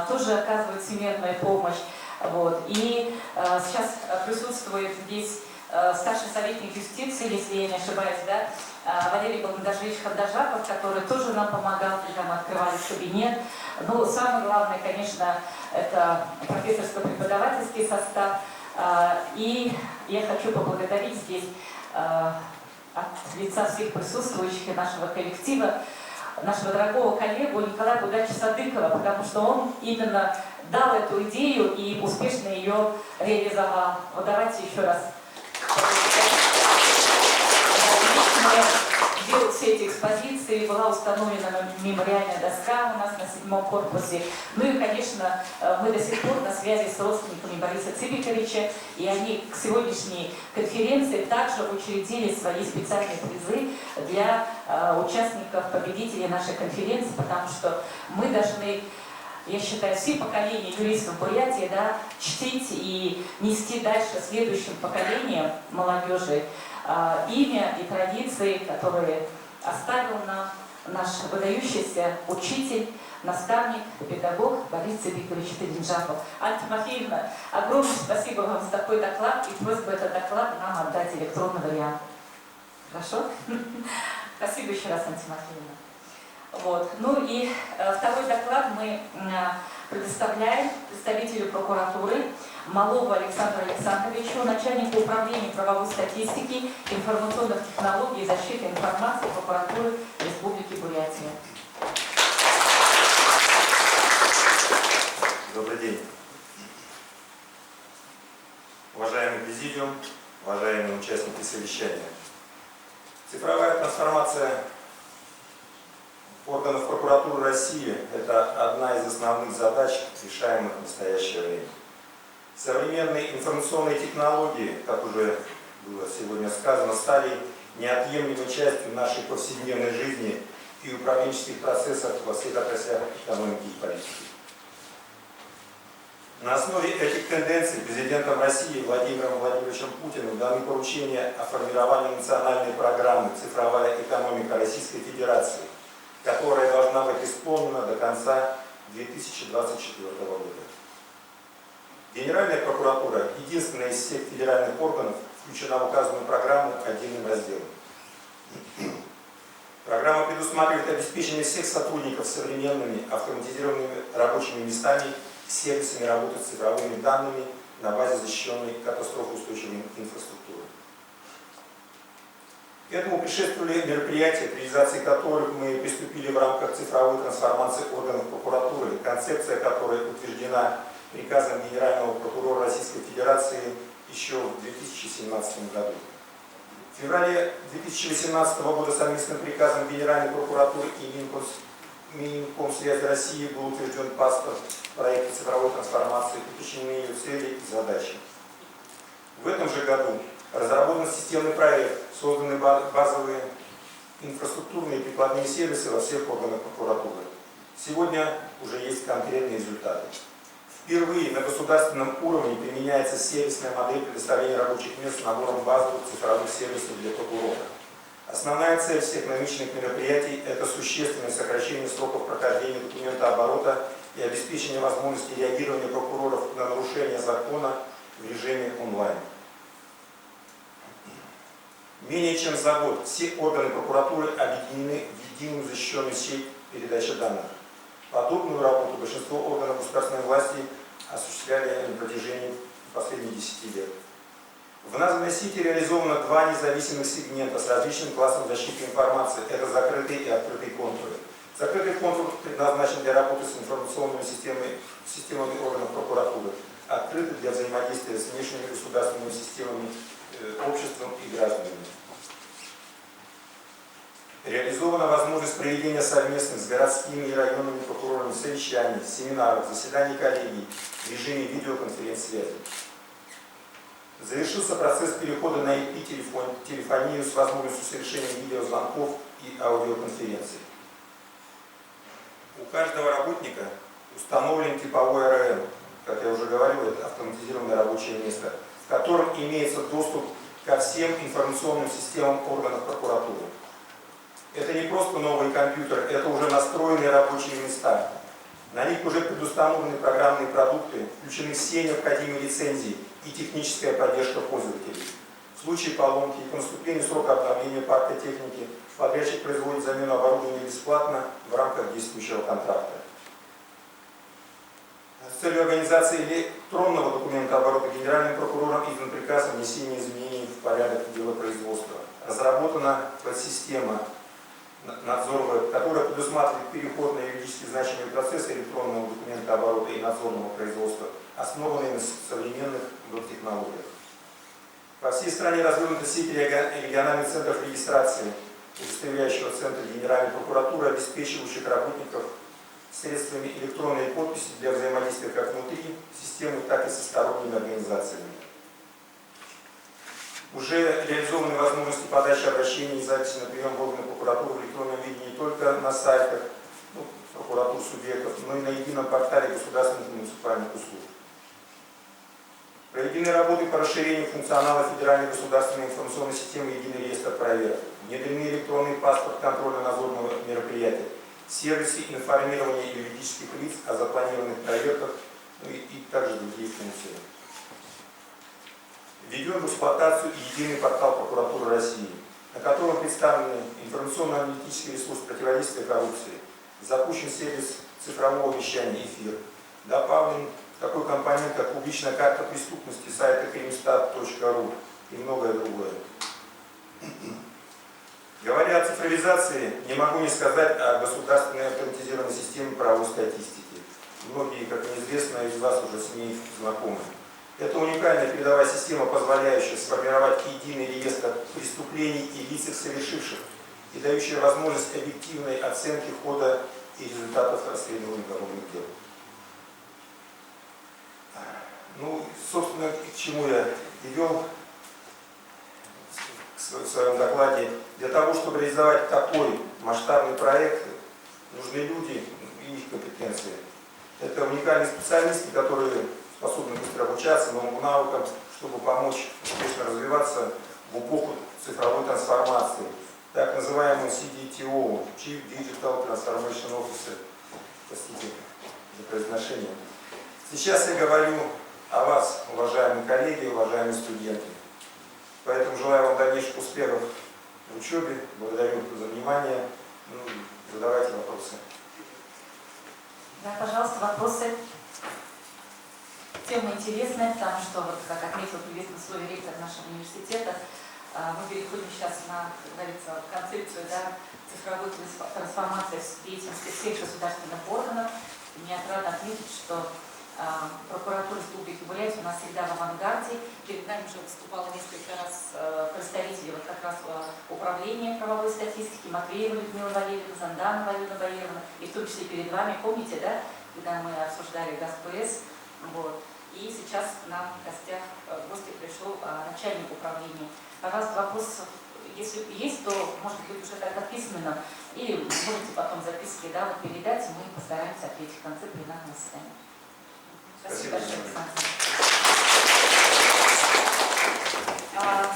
тоже оказывают всемирную помощь. Вот. И сейчас присутствует здесь старший советник юстиции, если я не ошибаюсь, да, Валерий Баландажевич Хандажапов, который тоже нам помогал, когда мы открывали кабинет. Но самое главное, конечно, это профессорско-преподавательский состав. И я хочу поблагодарить здесь от лица всех присутствующих и нашего коллектива, нашего дорогого коллегу Николая Будача Садыкова, потому что он именно дал эту идею и успешно ее реализовал. Вот давайте еще раз. Делал все эти экспозиции, была установлена мемориальная доска у нас на 7-м корпусе. Ну и, конечно, мы до сих пор на связи с родственниками Бориса Цыбиковича, и они к сегодняшней конференции также учредили свои специальные призы для участников, победителей нашей конференции, потому что мы должны, я считаю, все поколения юристов Бурятии, да, чтить и нести дальше следующим поколениям молодежи имя и традиции, которые оставил нам наш выдающийся учитель, наставник, педагог Борис Цыбикович Тимиржаков. Анна Тимофеевна, огромное спасибо вам за такой доклад, и просьба этот доклад нам отдать электронный вариант. Хорошо? Спасибо еще раз, Анна Тимофеевна. Вот. Ну и второй доклад мы предоставляем представителю прокуратуры Малову Александру Александровичу, начальнику управления правовой статистики, информационных технологий и защиты информации прокуратуры Республики Бурятия. Добрый день. Уважаемый президиум, уважаемые участники совещания. Цифровая трансформация органов прокуратуры России – это одна из основных задач, решаемых в настоящее время. Современные информационные технологии, как уже было сегодня сказано, стали неотъемлемой частью нашей повседневной жизни и управленческих процессов во всех отраслях экономики и политики. На основе этих тенденций президентом России Владимиром Владимировичем Путиным даны поручения о формировании национальной программы «Цифровая экономика Российской Федерации», которая должна быть исполнена до конца 2024 года. Генеральная прокуратура, единственная из всех федеральных органов, включена в указанную программу отдельным разделом. Программа предусматривает обеспечение всех сотрудников современными автоматизированными рабочими местами, сервисами работы с цифровыми данными на базе защищенной катастрофоустойчивой инфраструктуры. К этому предшествовали мероприятия, к реализации которых мы приступили в рамках цифровой трансформации органов прокуратуры, концепция которой утверждена приказом Генерального прокурора Российской Федерации еще в 2017 году. В феврале 2018 года совместным приказом Генеральной прокуратуры и Минкомсвязи России был утвержден паспорт проекта цифровой трансформации, уточнены ее цели и задачи. В этом же году разработан системный проект, созданы базовые инфраструктурные и прикладные сервисы во всех органах прокуратуры. Сегодня уже есть конкретные результаты. Впервые на государственном уровне применяется сервисная модель предоставления рабочих мест с набором базовых цифровых сервисов для прокурора. Основная цель всех намеченных мероприятий – это существенное сокращение сроков прохождения документооборота и обеспечение возможности реагирования прокуроров на нарушение закона в режиме онлайн. Менее чем за год все органы прокуратуры объединены в единую защищенную сеть передачи данных. Подобную работу большинство органов государственной власти осуществляли на протяжении последних 10 лет. В названной сети реализовано два независимых сегмента с различным классом защиты информации. Это закрытый и открытый контуры. Закрытый контур предназначен для работы с информационными системами органов прокуратуры, открытый для взаимодействия с внешними государственными системами, обществом и гражданами. Реализована возможность проведения совместных с городскими и районными прокурорами совещаний, семинаров, заседаний коллегий в режиме видеоконференц-связи. Завершился процесс перехода на IP-телефонию с возможностью совершения видеозвонков и аудиоконференций. У каждого работника установлен типовой АРМ, как я уже говорил, это автоматизированное рабочее место, в котором имеется доступ ко всем информационным системам органов прокуратуры. Это не просто новый компьютер, это уже настроенные рабочие места. На них уже предустановлены программные продукты, включены все необходимые лицензии и техническая поддержка пользователей. В случае поломки и по наступлению срока обновления парка техники подрядчик производит замену оборудования бесплатно в рамках действующего контракта. С целью организации электронного документооборота Генеральным прокурором издан приказ о внесении изменений в порядок делопроизводства. Разработана подсистема надзора, которая предусматривает переход на юридически значимые процессы электронного документооборота и надзорного производства, основанные на современных технологиях. По всей стране развернута сеть региональных центров регистрации, удостоверяющего центра Генеральной прокуратуры, обеспечивающих работников средствами электронной подписи для взаимодействия как внутри системы, так и со сторонними организациями. Уже реализованы возможности подачи обращений и записи на прием в органы прокуратуры в электронном виде не только на сайтах прокуратур субъектов, но и на едином портале государственных и муниципальных услуг. Проведены работы по расширению функционала Федеральной государственной информационной системы «Единый реестр проверок», внедрены электронный паспорт контрольно-надзорного мероприятия, сервисы информирования юридических лиц о запланированных проверках, и также другие функции. Введен в эксплуатацию единый портал прокуратуры России, на котором представлены информационно-аналитический ресурс противодействия коррупции, запущен сервис цифрового вещания «Эфир», добавлен такой компонент, как публичная карта преступности сайта krimstat.ru и многое другое. Говоря о цифровизации, не могу не сказать о государственной автоматизированной системе правовой статистики. Многие, как мне известно, из вас уже с ней знакомы. Это уникальная передовая система, позволяющая сформировать единый реестр преступлений и лиц их совершивших, и дающая возможность объективной оценки хода и результатов расследования уголовных дел. Ну, собственно, к чему я и вел в своем докладе. Для того, чтобы реализовать такой масштабный проект, нужны люди и их компетенции. Это уникальные специалисты, которые способны быстро обучаться новым навыкам, чтобы помочь успешно развиваться в эпоху цифровой трансформации. Так называемый CDTO, Chief Digital Transformation Officer. Простите за произношение. Сейчас я говорю о вас, уважаемые коллеги, уважаемые студенты. Поэтому желаю вам дальнейших успехов учебе. Благодарю за внимание. Ну, задавайте вопросы. Да, пожалуйста, вопросы. Тема интересная, потому что, вот, как отметил в приветственном слове ректор нашего университета, мы переходим сейчас на, как говорится, концепцию, да, цифровой трансформации деятельности всех государственных органов. И мне рада отметить, что прокуратура Республики Бурятия у нас всегда в авангарде. Перед нами уже выступало несколько раз представители вот как раз управления правовой статистики Матвеева Людмила Валерьевна, Занданова Алена Валерьевна, и в том числе перед вами, помните, да, когда мы обсуждали ГАЗ-ПС, вот. И сейчас к нам в гостях в гости пришел начальник управления. Пожалуйста, вопрос, если есть, то, может быть, уже тогда письменно, или можете потом записки, да, вот передать, и мы постараемся ответить в конце пленарного заседания. Спасибо большое, Александр.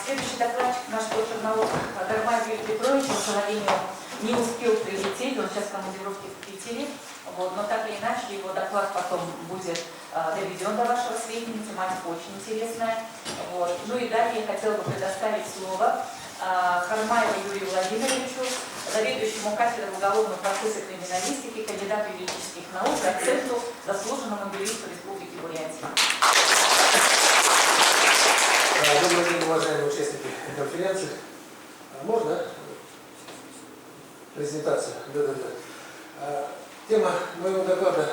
Следующий докладчик, наш доктор наук Гармай Юрий Петрович, он, к сожалению, не успел прилететь, он сейчас в командировке в Питере, вот, но так или иначе его доклад потом будет доведен до вашего сведения, тематика очень интересная. Вот. Ну и далее я хотела бы предоставить слово Хармаеву Юрию Владимировичу, заведующему кафедрой уголовного процесса и криминалистики, кандидату юридических наук, доценту, заслуженному юристу Республики Бурятия. Добрый день, уважаемые участники конференции. Можно презентацию? Да. Тема моего доклада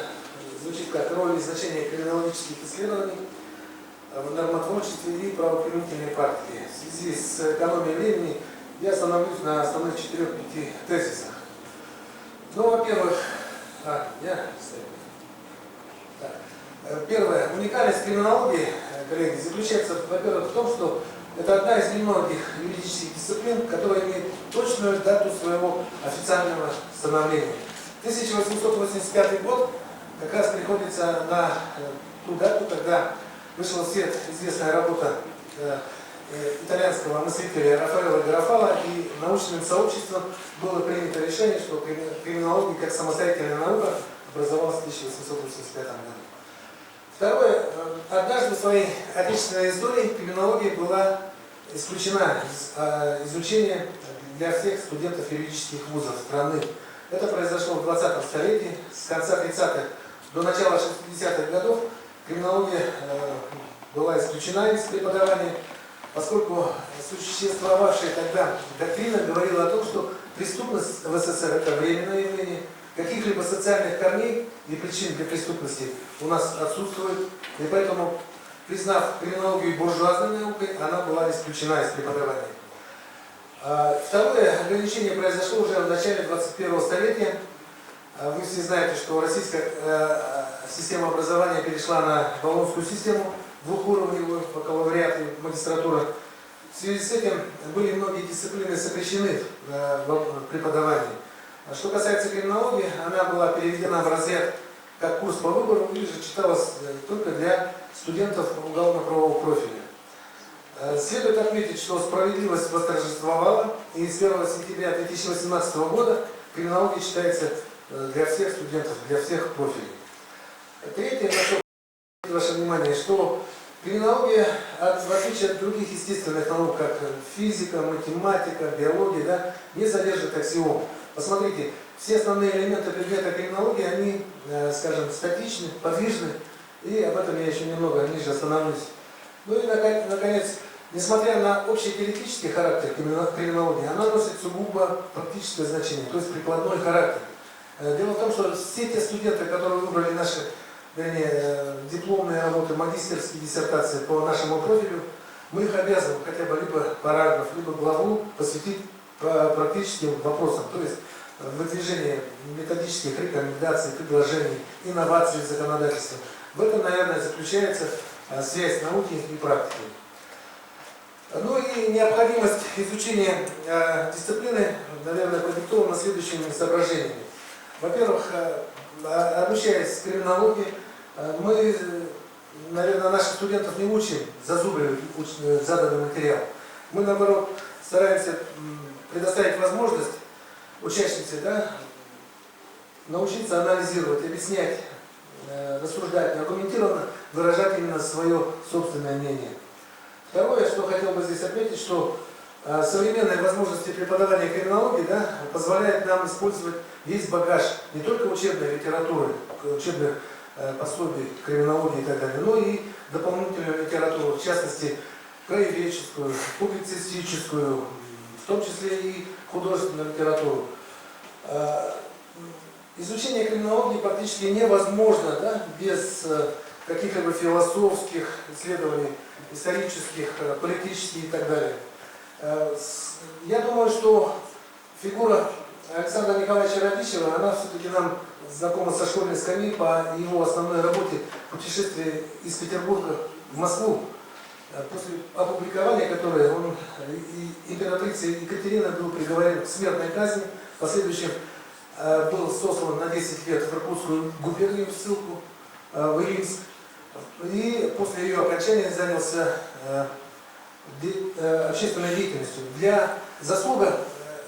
звучит как «Роль и значение криминологических исследований в нормотворчестве и правоприменительной практике». В связи с экономией времени я остановлюсь на основных 4-5 тезисах. Ну, во-первых, первое. Уникальность криминологии, коллеги, заключается, во-первых, в том, что это одна из немногих юридических дисциплин, которая имеет точную дату своего официального становления. 1885 год как раз приходится на ту дату, когда вышла в свет известная работа итальянского мыслителя Рафаэла Гарафало, и научным сообществом было принято решение, что криминология как самостоятельная наука образовалась в 1885 году. Второе. Однажды в своей отечественной истории криминология была исключена из изучения для всех студентов юридических вузов страны. Это произошло в 20-м столетии, с конца 30-х до начала 60-х годов криминология была исключена из преподавания, поскольку существовавшая тогда доктрина говорила о том, что преступность в СССР – это временное явление, каких-либо социальных корней и причин для преступности у нас отсутствует, и поэтому, признав криминологию буржуазной наукой, она была исключена из преподавания. Второе ограничение произошло уже в начале 21-го столетия. Вы все знаете, что российская система образования перешла на болонскую систему, двухуровневую, бакалавриат и магистратура. В связи с этим были многие дисциплины сокращены в преподавании. Что касается криминологии, она была переведена в разряд как курс по выбору, или же читалась только для студентов уголовно-правового профиля. Следует отметить, что справедливость восторжествовала, и с 1 сентября 2018 года криминология читается для всех студентов, для всех профилей. Третье, на что ваше внимание, что криминология, в отличие от других естественных наук, как физика, математика, биология, да, не содержит аксиом. Посмотрите, все основные элементы предмета криминологии, они, скажем, статичны, подвижны, и об этом я еще немного ниже остановлюсь. Ну и, наконец, несмотря на общий теоретический характер криминологии, она носит сугубо практическое значение, то есть прикладной характер. Дело в том, что все те студенты, которые выбрали наши, вернее, дипломные работы, магистерские диссертации по нашему профилю, мы их обязаны хотя бы либо параграф, либо главу посвятить практическим вопросам, то есть выдвижение методических рекомендаций, предложений, инноваций в законодательстве. В этом, наверное, заключается связь науки и практики. Ну и необходимость изучения дисциплины, наверное, продиктована следующими соображениями. Во-первых, обучаясь криминологии, мы, наверное, наших студентов не учим зазубривать заданный материал. Мы, наоборот, стараемся предоставить возможность учащимся, да, научиться анализировать, объяснять, рассуждать, аргументированно выражать именно свое собственное мнение. Второе, что хотел бы здесь отметить, что современные возможности преподавания криминологии, да, позволяют нам использовать весь багаж не только учебной литературы, учебных пособий криминологии и так далее, но и дополнительную литературу, в частности, краеведческую, публицистическую, в том числе и художественную литературу. Изучение криминологии практически невозможно, да, без каких-либо философских исследований, исторических, политических и так далее. Я думаю, что фигура Александра Николаевича Радищева, она все-таки нам знакома со школьной скамьи по его основной работе «Путешествие из Петербурга в Москву», после опубликования которой он, императрица Екатерина, был приговорен к смертной казни, в последующем был сослан на 10 лет в Иркутскую губернию, в ссылку в Илимск, и после ее окончания занялся общественной деятельностью. Заслуга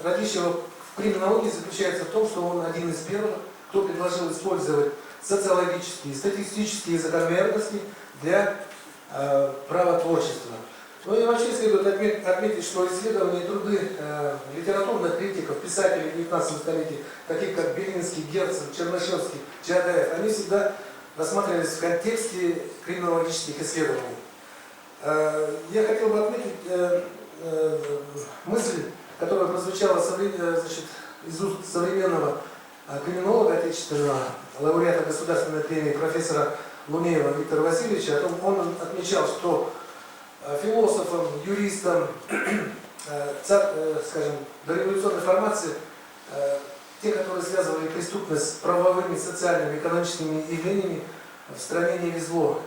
Радищева в криминологии заключается в том, что он один из первых, кто предложил использовать социологические, статистические закономерности для правотворчества. Ну и вообще следует отметить, что исследования и труды литературных критиков, писателей 19 столетия, таких как Белинский, Герцен, Чернышевский, Чаадаев, они всегда рассматривались в контексте криминологических исследований. Я хотел бы отметить мысль, которая прозвучала из уст современного криминолога отечественного, лауреата государственной премии профессора Лунеева Виктора Васильевича. Он отмечал, что философам, юристам, скажем, дореволюционной формации, те, которые связывали преступность с правовыми, социальными, экономическими явлениями, в стране не везло.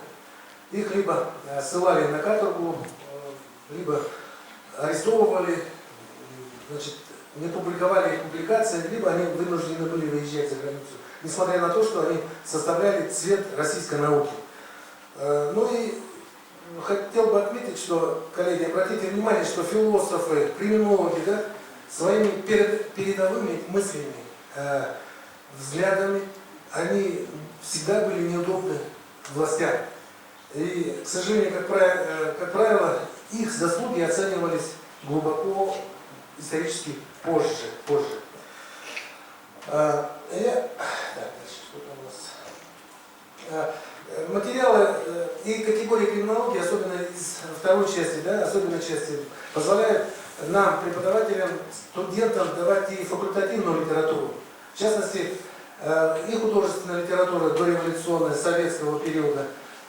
Их либо ссылали на каторгу, либо арестовывали, значит, не публиковали их публикации, либо они вынуждены были выезжать за границу, несмотря на то, что они составляли цвет российской науки. Ну и хотел бы отметить, что, коллеги, обратите внимание, что философы, криминологи, да, своими передовыми мыслями, взглядами, они всегда были неудобны властям. И, к сожалению, как правило, их заслуги оценивались глубоко исторически позже. Материалы и категории криминологии, особенно из второй части, да, особенной части, позволяют нам, преподавателям, студентам, давать и факультативную литературу. В частности, и художественная литература дореволюционная, советского периода,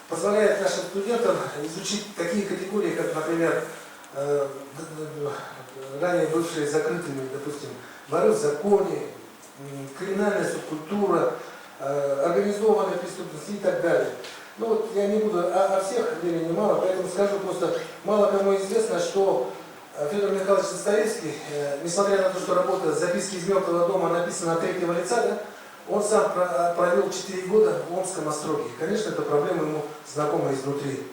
позволяет нашим студентам изучить такие категории, как, например, ранее бывшие закрытыми, допустим, воры в законе, криминальная субкультура, организованная преступность и так далее. Ну вот я не буду, о всех времени мало, поэтому скажу просто, мало кому известно, что Федор Михайлович Достоевский, несмотря на то, что работа «Записки из мертвого дома» написана от третьего лица, да, он сам провел 4 года в Омском остроге. И, конечно, эта проблема ему знакома изнутри.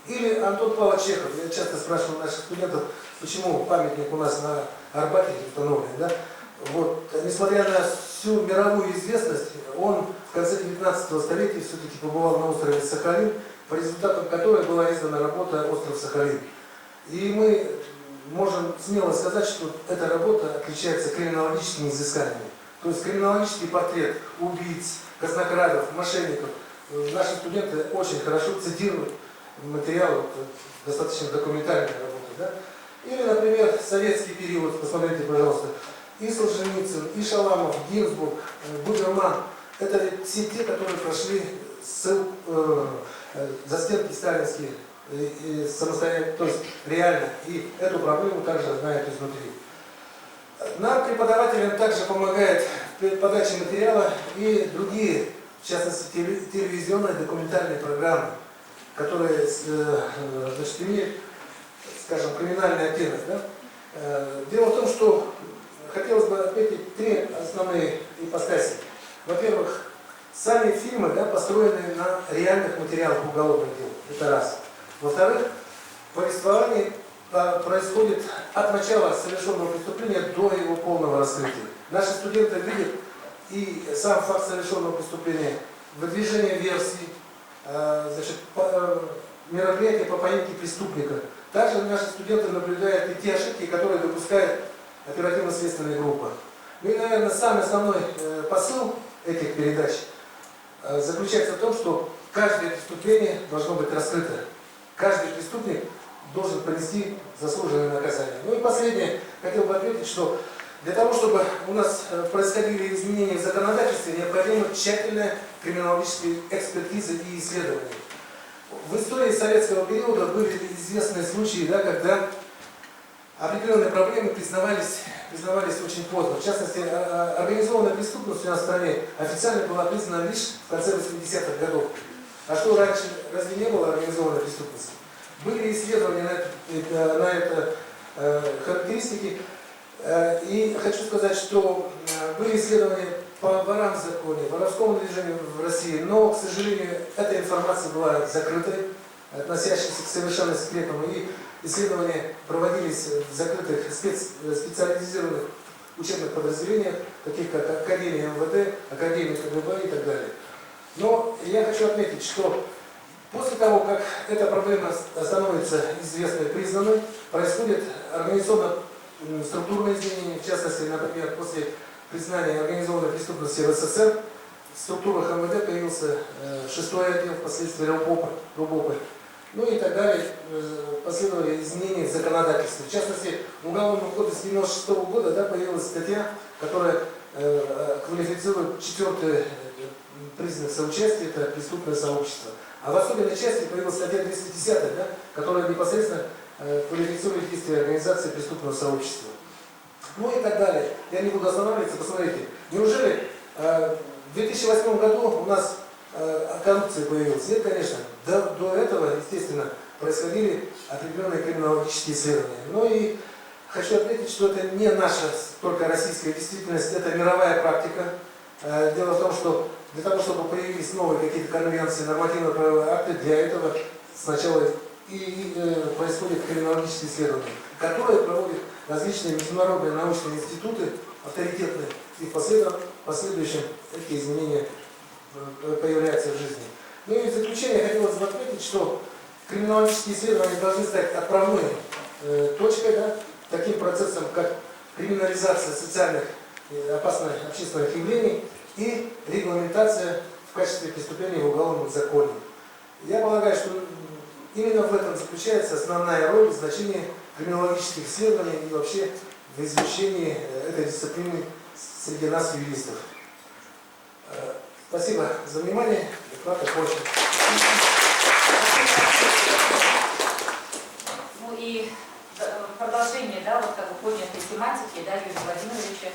Или Антон Павлович Чехов. Я часто спрашиваю наших студентов, почему памятник у нас на Арбате установлен. Да? Вот. Несмотря на всю мировую известность, он в конце 19 столетия все-таки побывал на острове Сахалин, по результатам которой была издана работа «Остров Сахалин». И мы можем смело сказать, что эта работа отличается криминологическими изысканиями. То есть криминологический портрет убийц, казнокрадов, мошенников. Наши студенты очень хорошо цитируют материалы, достаточно документальной работы. Да? Или, например, советский период, посмотрите, пожалуйста, и Солженицын, и Шаламов, Гинзбург, Губерман. Это все те, которые прошли застенки сталинские, самостоятельно, то есть реально, и эту проблему также знают изнутри. Нам, преподавателям, также помогает в подаче материала и другие, в частности, телевизионные документальные программы, которые, значит, имеют, скажем, криминальный оттенок. Да? Дело в том, что хотелось бы отметить 3 основные ипостаси. Во-первых, сами фильмы, да, построены на реальных материалах уголовных дел. Это раз. Во-вторых, повествование происходит от начала совершенного преступления до его полного раскрытия. Наши студенты видят и сам факт совершенного преступления, выдвижение версий, значит, мероприятия по поимке преступника. Также наши студенты наблюдают и те ошибки, которые допускает оперативно-следственная группа. Ну и, наверное, самый основной посыл этих передач заключается в том, что каждое преступление должно быть раскрыто. Каждый преступник должен понести заслуженное наказание. Ну и последнее, хотел бы отметить, что для того, чтобы у нас происходили изменения в законодательстве, необходима тщательная криминологическая экспертиза и исследования. В истории советского периода были известные случаи, да, когда определенные проблемы признавались очень поздно. В частности, организованная преступность у нас в стране официально была признана лишь в конце 80-х годов. А что раньше, разве не было организованной преступности? Были исследования на это характеристики. И хочу сказать, что были исследования по ворам в законе, воровскому движению в России, но, к сожалению, эта информация была закрытой, относящейся к совершенно секретному. И исследования проводились в закрытых специализированных учебных подразделениях, таких как Академия МВД, Академия КГБ и так далее. Но я хочу отметить, что после того, как эта проблема становится известной и признанной, происходит организационно-структурные изменения, в частности, например, после признания организованной преступности в СССР в структурах МВД появился 6-й отдел, впоследствии РУБОПы, ну и так далее, последовали изменения в законодательстве. В частности, в Уголовном кодексе 1996 года, да, появилась статья, которая квалифицирует 4-й признак соучастия, это преступное сообщество. А в особенной части появилась статья 210, да, которая непосредственно квалифицирует действия организации преступного сообщества. Ну и так далее. Я не буду останавливаться, посмотрите. Неужели в 2008 году у нас коррупция появилась? Нет, конечно. До этого, естественно, происходили определенные криминологические исследования. Ну и хочу отметить, что это не наша только российская действительность, это мировая практика. Дело в том, что для того, чтобы появились новые какие-то конвенции, нормативно-правовые акты, для этого сначала и происходят криминологические исследования, которые проводят различные международные научные институты, авторитетные, и в последующем эти изменения появляются в жизни. Ну и в заключение хотелось бы отметить, что криминологические исследования должны стать отправной точкой, да, таким процессом, как криминализация социальных опасных общественных явлений и регламентация в качестве преступления в уголовном законе. Я полагаю, что именно в этом заключается основная роль и значение криминологических исследований и вообще в изучении этой дисциплины среди нас, юристов. Спасибо за внимание. Доклад окончен. Ну и продолжение, да, вот как бы поднятой тематики, да, Юрия Владимировича,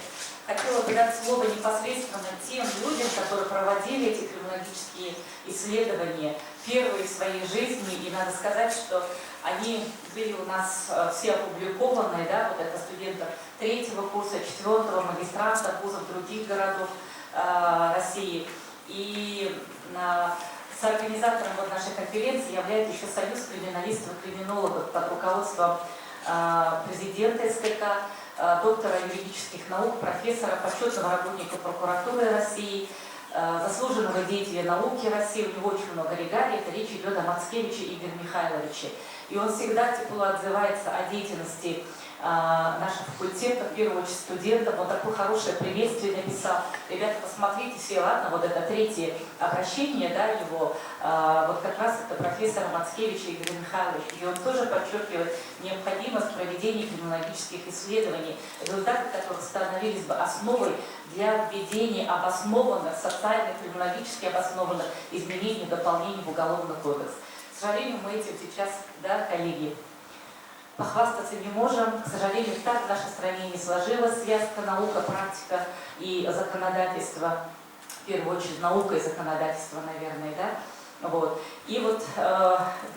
хотела бы дать слово непосредственно тем людям, которые проводили эти криминологические исследования первые в своей жизни. И надо сказать, что они были у нас все опубликованы, да, вот это студентов 3-го курса, 4-го, магистрантов вузов других городов России. И соорганизатором вот нашей конференции является еще Союз криминалистов и криминологов под руководством президента СКК, доктора юридических наук, профессора, почетного работника прокуратуры России, заслуженного деятеля науки России. У него очень много регалий. Это речь идет о Мацкевиче Игоре Михайловиче. И он всегда тепло отзывается о деятельности наших факультетов, в первую очередь студентов. Он такое хорошее приветствие написал. Ребята, посмотрите все, ладно, вот это 3-е обращение, да, его, вот как раз это профессора Мацкевича Игоря Михайловича. И он тоже подчеркивает необходимость проведения криминологических исследований, результаты которых становились бы основой для введения обоснованных, социально-криминологически обоснованных изменений, дополнений в Уголовный кодекс. К сожалению, мы этим сейчас, да, коллеги, похвастаться не можем. К сожалению, так в нашей стране не сложилась связка наука, практика и законодательство. В первую очередь наука и законодательство, наверное, да? Вот. И вот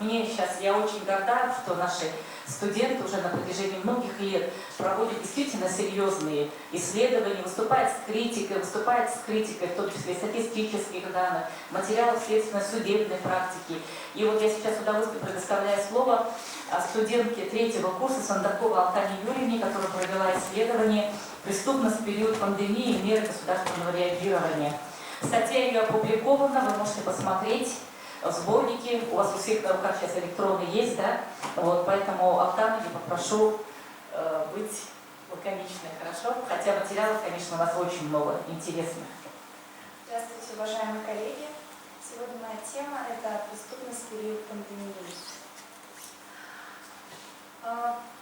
мне сейчас, я очень горда, что наши студенты уже на протяжении многих лет проводят действительно серьезные исследования, выступают с критикой, в том числе статистических данных, материалов следственно-судебной практики. И вот я сейчас с удовольствием предоставляю слово студентке 3-го курса Сандаковой Алтане Юрьевне, которая провела исследование «Преступность в период пандемии и меры государственного реагирования». Статья ее опубликована, вы можете посмотреть. сборники. У вас у всех на руках сейчас электронные есть, да? Вот, поэтому Октану я попрошу быть лаконичной, хорошо? Хотя материалов, конечно, у нас очень много интересных. Здравствуйте, уважаемые коллеги. Сегодня моя тема – это преступность в период пандемии.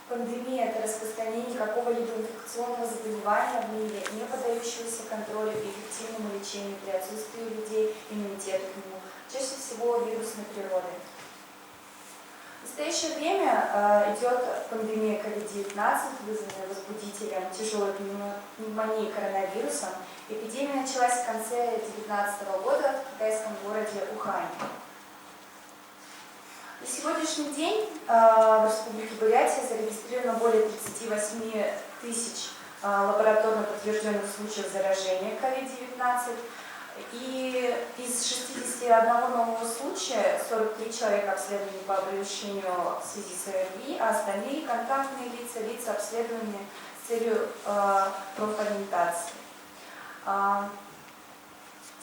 Пандемия – это распространение какого-либо инфекционного заболевания в мире, не поддающегося контролю и эффективному лечению при отсутствии у людей иммунитета к нему, чаще всего вирусной природы. В настоящее время идет пандемия COVID-19, вызванная возбудителем тяжелой пневмонии коронавирусом. Эпидемия началась в конце 2019 года в китайском городе Ухань. На сегодняшний день в Республике Бурятия зарегистрировано более 38 тысяч лабораторно подтвержденных случаев заражения COVID-19. И из 61 нового случая 43 человека обследованы по обращению в связи с ОРВИ, а остальные контактные лица, лица обследованы с целью профориентации.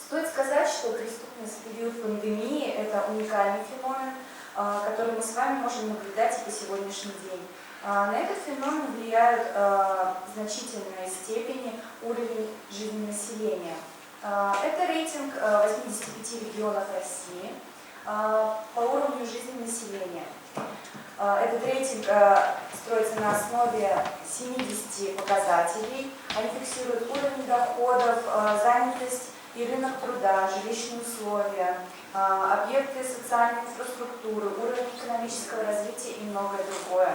Стоит сказать, что преступность в период пандемии – это уникальный феномен, который мы с вами можем наблюдать и по сегодняшний день. На этот феномен влияют в значительной степени уровень жизни населения. Это рейтинг 85 регионов России по уровню жизни населения. Этот рейтинг строится на основе 70 показателей. Они фиксируют уровень доходов, занятость и рынок труда, жилищные условия, объекты социальной инфраструктуры, уровень экономического развития и многое другое.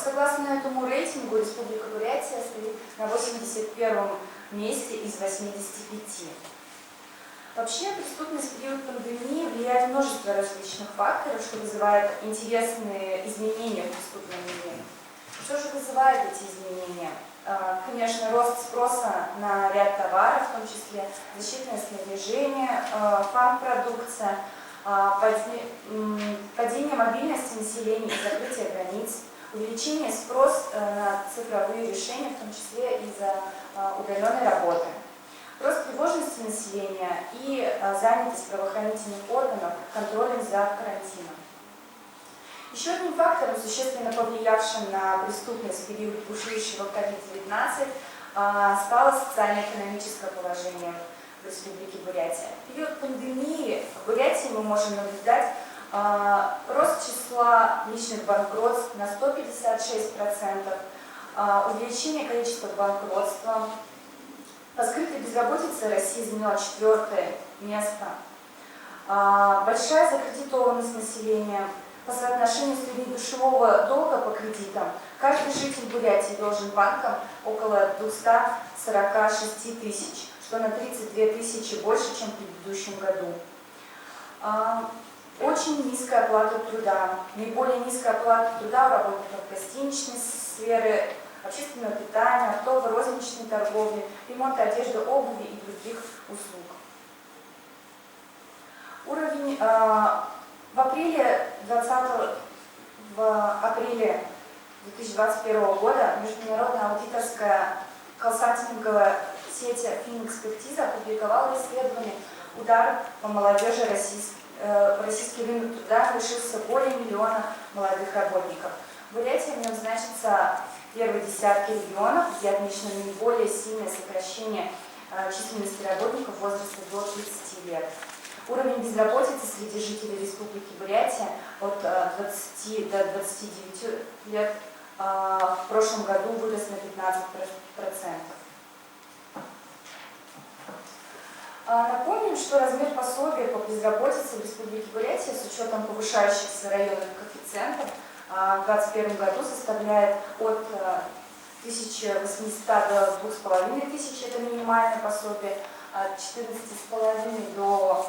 Согласно этому рейтингу, Республика Бурятия стоит на 81-м месте из 85. Вообще, преступность в период пандемии влияет множество различных факторов, что вызывает интересные изменения в преступном мире. Что же вызывает эти изменения? Конечно, рост спроса на ряд товаров, в том числе защитное снаряжение, фармпродукция, падение мобильности населения и закрытие границ, увеличение спроса на цифровые решения, в том числе из-за удаленной работы, рост тревожности населения и занятость правоохранительных органов контролем за карантином. Еще одним фактором, существенно повлиявшим на преступность в период бушующего COVID-19, стало социально-экономическое положение в Республике Бурятия. В период пандемии в Бурятии мы можем наблюдать рост числа личных банкротств на 156%, увеличение количества банкротства. По скрытой безработице Россия заняла 4-е место. Большая закредитованность населения. По соотношению среднедушевого долга по кредитам каждый житель Бурятии должен банкам около 246 тысяч, что на 32 тысячи больше, чем в предыдущем году. Очень низкая оплата труда. Наиболее низкая оплата труда у работников гостиничной сферы, общественного питания, оптово-розничной торговли, ремонта одежды, обуви и других услуг. Уровень в апреле 2021 года международная аудиторская консалтинговая сеть Финэкспертиза опубликовала исследование «Удар по молодежи. Российский рынок труда лишился более миллиона молодых работников». Бурятия в нем значится в первой десятке регионов, где отмечено наиболее сильное сокращение численности работников в возрасте до 30 лет. Уровень безработицы среди жителей Республики Бурятия от 20 до 29 лет в прошлом году вырос на 15%. Напомним, что размер пособия по безработице в Республике Бурятия с учетом повышающихся районных коэффициентов в 2021 году составляет от 1800 до 2500, это минимальное пособие, от 14,5 до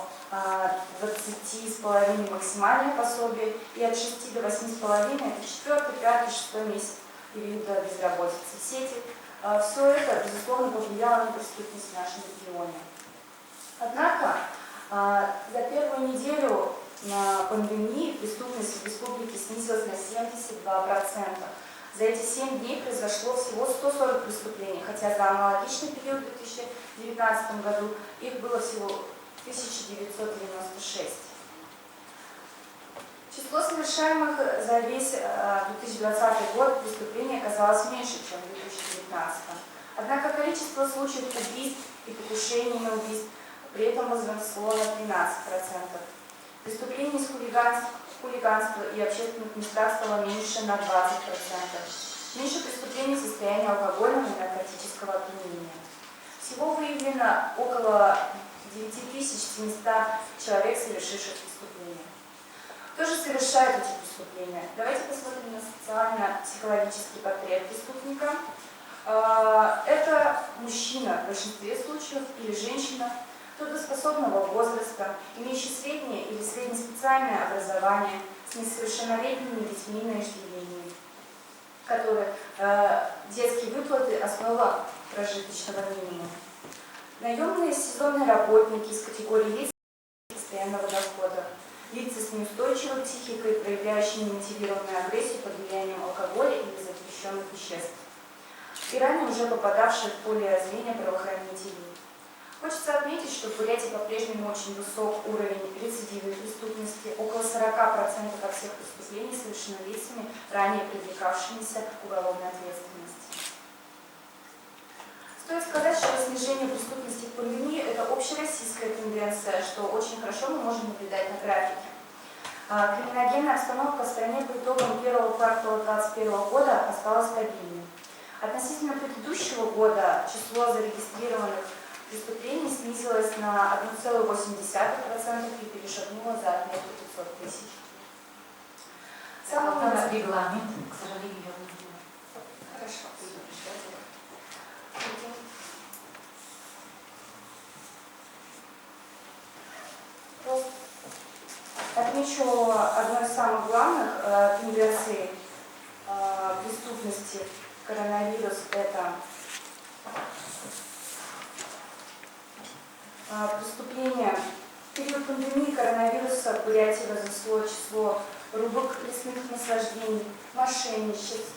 20,5 максимальное пособие, и от 6 до 8,5 это 4, 5, 6 месяц периода безработицы. Все это, безусловно, повлияло на преступность в нашем регионе. Однако за первую неделю пандемии преступность в республике снизилась на 72%. За эти 7 дней произошло всего 140 преступлений, хотя за аналогичный период в 2019 году их было всего 1996. Число совершаемых за весь 2020 год преступлений оказалось меньше, чем в 2019. Однако количество случаев убийств и покушений на убийств при этом возросло на 13%. Преступлений с хулиганства и общественных местах стало меньше на 20%. Меньше преступлений в состоянии алкогольного и наркотического опьянения. Всего выявлено около 9700 человек, совершивших преступления. Кто же совершает эти преступления? Давайте посмотрим на социально-психологический портрет преступника. Это мужчина в большинстве случаев или женщина трудоспособного возраста, имеющий среднее или среднеспециальное образование, с несовершеннолетними детьми на иждивении, которые детские выплаты – основа прожиточного минимума. Наемные сезонные работники из категории лиц постоянного дохода, лица с неустойчивой психикой, проявляющие немотивированную агрессию под влиянием алкоголя или запрещенных веществ, и ранее уже попадавшие в поле зрения правоохранителей. Хочется отметить, что в Бурятии по-прежнему очень высок уровень рецидивной преступности. Около 40% от всех преступлений совершено лицами, ранее привлекавшимися к уголовной ответственности. Стоит сказать, что снижение преступности в пандемии – это общероссийская тенденция, что очень хорошо мы можем наблюдать на графике. Криминогенная обстановка в стране по итогам первого квартала 2021 года осталась стабильной. Относительно предыдущего года число зарегистрированных преступлений снизилось на 1,8% и перешагнуло за отметку 500 тысяч. Регламент, к сожалению, я не знаю. Хорошо. Отмечу одну из самых главных тенденций преступности коронавирус – это преступления. В период пандемии коронавируса в Бурятии возросло число рубок лесных наслаждений, мошенничеств,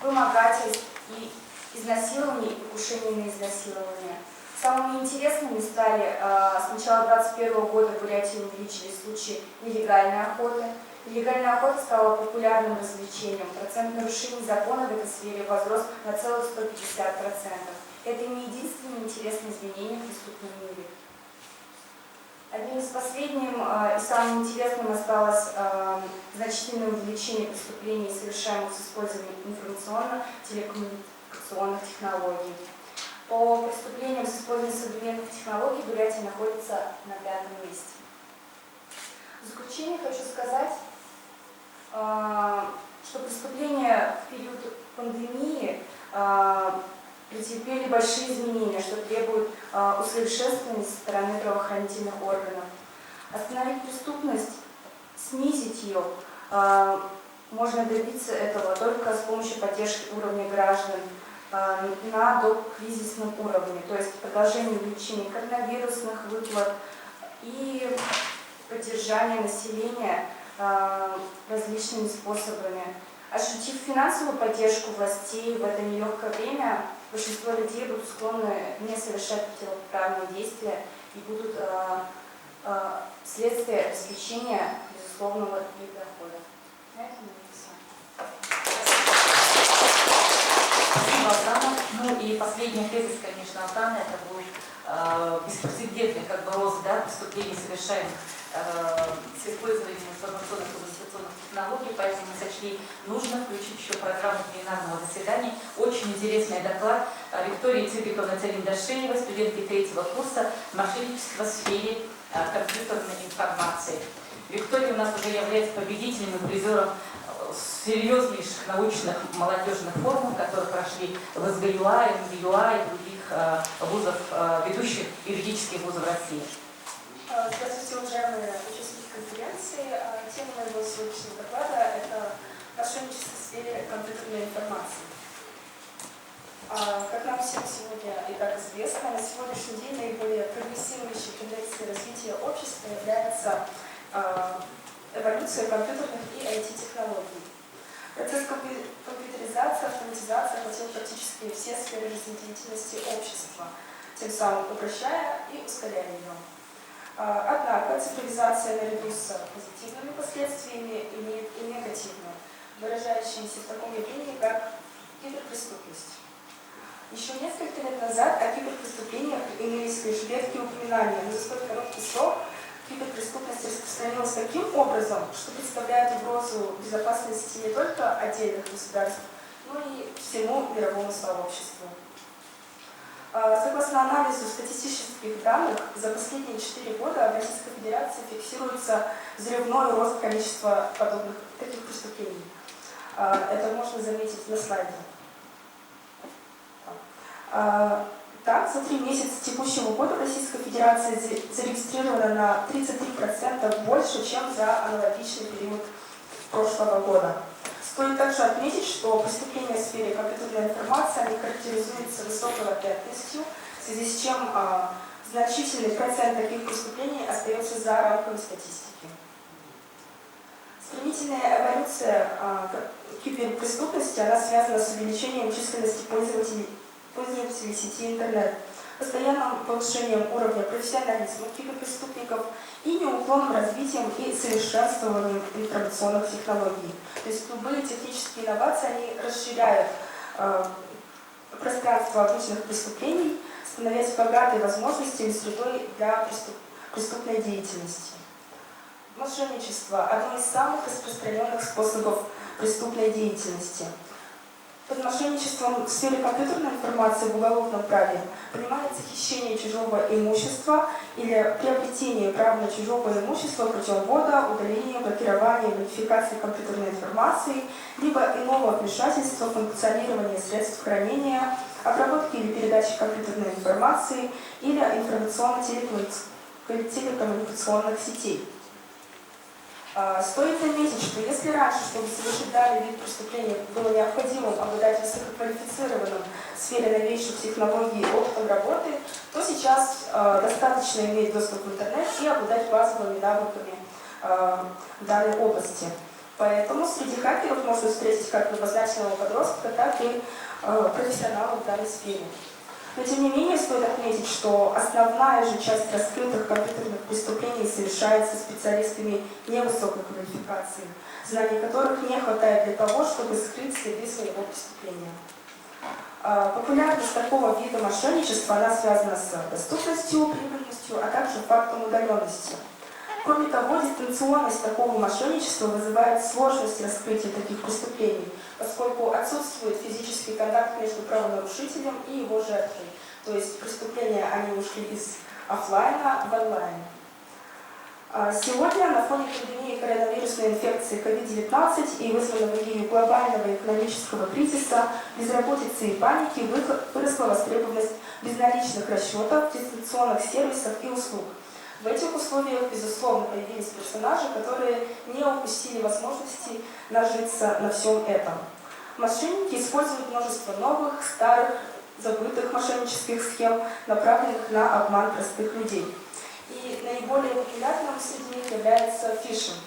вымогательств и изнасилований и покушений на изнасилование. Самыми интересными стали с начала 2021 года в Бурятии увеличились случаи нелегальной охоты. Нелегальная охота стала популярным развлечением. Процент нарушений закона в этой сфере возрос на целых 150%. Это не единственное интересное изменение в преступном мире. Одним из последних и самым интересным осталось значительное увеличение преступлений, совершаемых с использованием информационно-телекоммуникационных технологий. По преступлениям с использованием современных технологий Бурятия находится на 5-м месте. В заключение хочу сказать, что преступления в период пандемии претерпели большие изменения, что требует усовершенствования со стороны правоохранительных органов. Остановить преступность, снизить ее, можно добиться этого только с помощью поддержки уровня граждан на докризисном уровне, то есть продолжение увеличения коронавирусных выплат и поддержание населения различными способами. Ощутив финансовую поддержку властей в это нелегкое время, большинство людей будут склонны не совершать противоправные действия и будут вследствие обеспечения безусловного их дохода. На этом Спасибо, Оксана. Ну и последний тезис, конечно, Оксаны, это будет беспрецедентный рост преступлений, совершаемых с использованием информационных и коммуникационных технологий, поэтому мы сочли нужно включить еще программу пленарного заседания. Очень интересный доклад Виктории Цибиковны Царин-Дашеевой, студентки 3-го курса «Мошенничество в сфере компьютерной информации». Виктория у нас уже является победителем и призером серьезнейших научных молодежных форумов, которые прошли в СГЮА, МГЮА и других вузов, ведущих юридических вузов России. Здравствуйте, уважаемые участники конференции. Тема моего сегодняшнего доклада – это мошенничество в сфере компьютерной информации. Как нам всем сегодня и так известно, на сегодняшний день наиболее прогрессирующей тенденцией развития общества является эволюция компьютерных и IT-технологий. Процесс компьютеризации, автоматизации охватил практически все сферы жизнедеятельности общества, тем самым упрощая и ускоряя ее. Однако цифровизация наряду с позитивными последствиями имеет и негативные, выражающиеся в таком явлении, как киберпреступность. Еще несколько лет назад о киберпреступлениях имелись лишь редкие упоминания, но за столь короткий срок киберпреступность распространилась таким образом, что представляет угрозу безопасности не только отдельных государств, но и всему мировому сообществу. Согласно анализу статистических данных, за последние 4 года в Российской Федерации фиксируется взрывной рост количества подобных таких преступлений. Это можно заметить на слайде. Так, за 3 месяца текущего года в Российской Федерации зарегистрировано на 33% больше, чем за аналогичный период прошлого года. Стоит также отметить, что преступления в сфере компьютерной информации они характеризуются высокой латентностью, в связи с чем значительный процент таких преступлений остается за рамками статистики. Стремительная эволюция киберпреступности она связана с увеличением численности пользователей сети интернет, постоянным повышением уровня профессионализма киберпреступников и неуклонным развитием и совершенствованием информационных технологий. То есть любые технические инновации они расширяют пространство обычных преступлений, становясь богатой возможностями и средой для преступной деятельности. Мошенничество – одно из самых распространенных способов преступной деятельности. Под мошенничеством в сфере компьютерной информации в уголовном праве понимается хищение чужого имущества или приобретение права на чужого имущества путем ввода, удаления, блокирования, модификации компьютерной информации, либо иного вмешательства в функционирование средств хранения, обработки или передачи компьютерной информации или информационно-телекоммуникационных сетей. Стоит заметить, что если раньше, чтобы совершить данный вид преступления, было необходимо обладать высококвалифицированным в сфере новейших технологий и опытом работы, то сейчас достаточно иметь доступ в интернет и обладать базовыми навыками в данной области. Поэтому среди хакеров можно встретить как любознательного подростка, так и профессионалов в данной сфере. Но тем не менее стоит отметить, что основная же часть раскрытых компьютерных преступлений совершается специалистами невысокой квалификации, знаний которых не хватает для того, чтобы скрыть следы своего преступления. Популярность такого вида мошенничества она связана с доступностью, прибыльностью, а также фактом удаленности. Кроме того, дистанционность такого мошенничества вызывает сложность раскрытия таких преступлений, поскольку отсутствует физический контакт между правонарушителем и его жертвой. То есть преступления они ушли из офлайна в онлайн. Сегодня на фоне пандемии коронавирусной инфекции COVID-19 и вызванного ею глобального экономического кризиса, безработицы и паники выросла востребованность безналичных расчетов, дистанционных сервисов и услуг. В этих условиях, безусловно, появились персонажи, которые не упустили возможности нажиться на всем этом. Мошенники используют множество новых, старых, забытых мошеннических схем, направленных на обман простых людей. И наиболее популярным среди них является фишинг.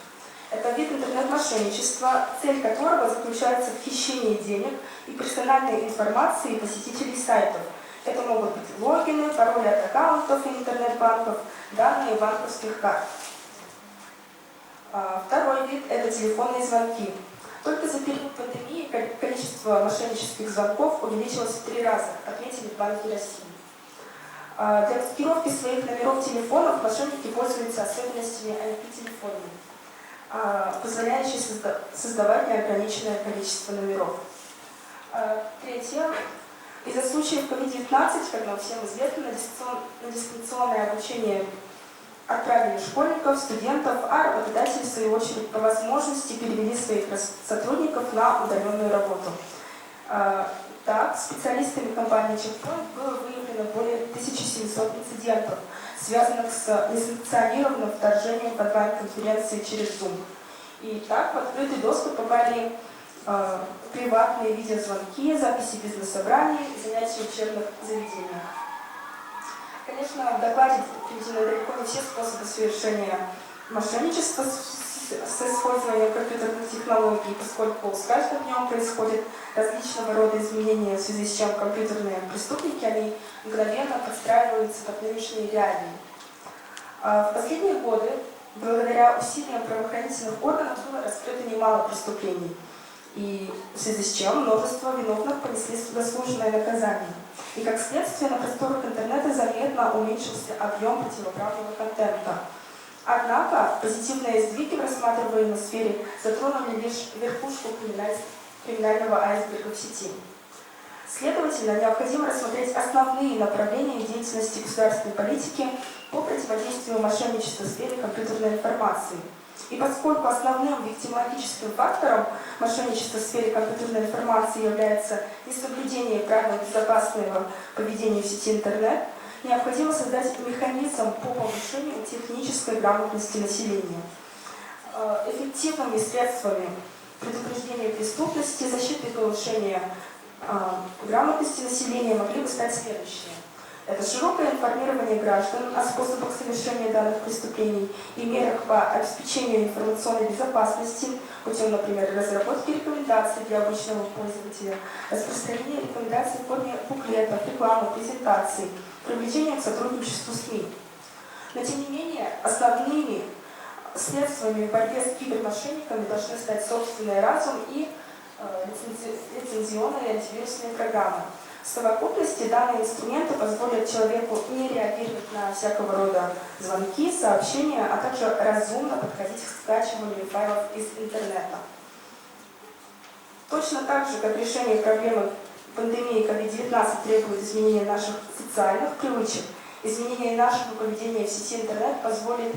Это вид интернет-мошенничества, цель которого заключается в хищении денег и персональной информации посетителей сайтов. Это могут быть логины, пароли от аккаунтов и интернет-банков, данные банковских карт. Второй вид – это телефонные звонки. Только за период пандемии количество мошеннических звонков увеличилось в 3 раза, отметили в Банке России. Для маскировки своих номеров телефонов мошенники пользуются особенностями IP-телефонии, позволяющими создавать неограниченное количество номеров. Третье. Из-за случаев COVID-19, как нам всем известно, на дистанционное обучение отправили школьников, студентов, а работодатели, в свою очередь, по возможности перевели своих сотрудников на удаленную работу. Так, специалистами компании Checkpoint было выявлено более 1700 инцидентов, связанных с несанкционированным вторжением в онлайн-конференции через Zoom. И так в открытый доступ попали приватные видеозвонки, записи бизнес-собраний, занятия в учебных заведениях. Конечно, в докладе приведены далеко не все способы совершения мошенничества с использованием компьютерных технологий, поскольку с каждым днем происходят различного рода изменения, в связи с чем компьютерные преступники они мгновенно подстраиваются под нынешние реалии. В последние годы, благодаря усилиям правоохранительных органов, было раскрыто немало преступлений, и в связи с чем множество виновных понесли заслуженное наказание. И как следствие на просторах интернета заметно уменьшился объем противоправного контента. Однако позитивные сдвиги в рассматриваемой сфере затронули лишь верхушку криминального айсберга в сети. Следовательно, необходимо рассмотреть основные направления деятельности государственной политики по противодействию мошенничеству в сфере компьютерной информации. И поскольку основным виктимологическим фактором мошенничества в сфере компьютерной информации является несоблюдение правил безопасного поведения в сети интернет, необходимо создать механизм по повышению технической грамотности населения. Эффективными средствами предупреждения преступности, защиты и повышения грамотности населения могли бы стать следующие. Это широкое информирование граждан о способах совершения данных преступлений и мерах по обеспечению информационной безопасности путем, например, разработки рекомендаций для обычного пользователя, распространения рекомендаций в форме буклетов, рекламы, презентаций, привлечения к сотрудничеству СМИ. Но, тем не менее, основными средствами борьбы с кибермошенниками должны стать собственный разум и лицензионные антивирусные программы. В совокупности данные инструменты позволят человеку не реагировать на всякого рода звонки, сообщения, а также разумно подходить к скачиванию файлов из интернета. Точно так же, как решение проблемы пандемии COVID-19 требует изменения наших социальных привычек, изменение нашего поведения в сети интернет позволит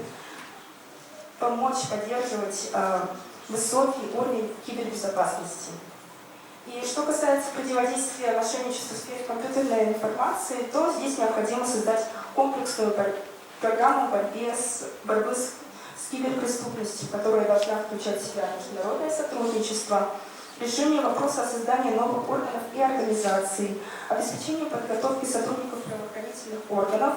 помочь поддерживать высокий уровень кибербезопасности. И что касается противодействия мошенничеству в сфере компьютерной информации, то здесь необходимо создать комплексную программу борьбы с киберпреступностью, которая должна включать в себя международное сотрудничество, решение вопроса о создании новых органов и организаций, обеспечение подготовки сотрудников правоохранительных органов,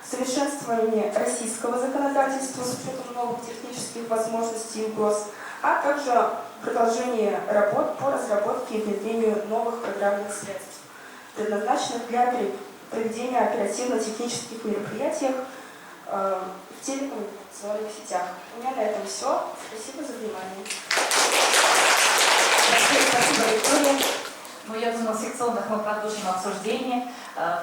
совершенствование российского законодательства с учетом новых технических возможностей и угроз, а также продолжение работ по разработке и внедрению новых программных средств, предназначенных для проведения оперативно-технических мероприятий в телекоммуникационных сетях. У меня на этом все. Спасибо за внимание. Спасибо, Виктория. Ну, я думаю, в секционных мы продолжим обсуждение.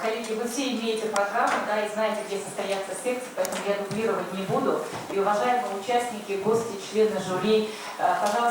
Коллеги, вы все имеете программу, да, и знаете, где состоятся секции, поэтому я дублировать не буду. И, уважаемые участники, гости, члены жюри, пожалуйста,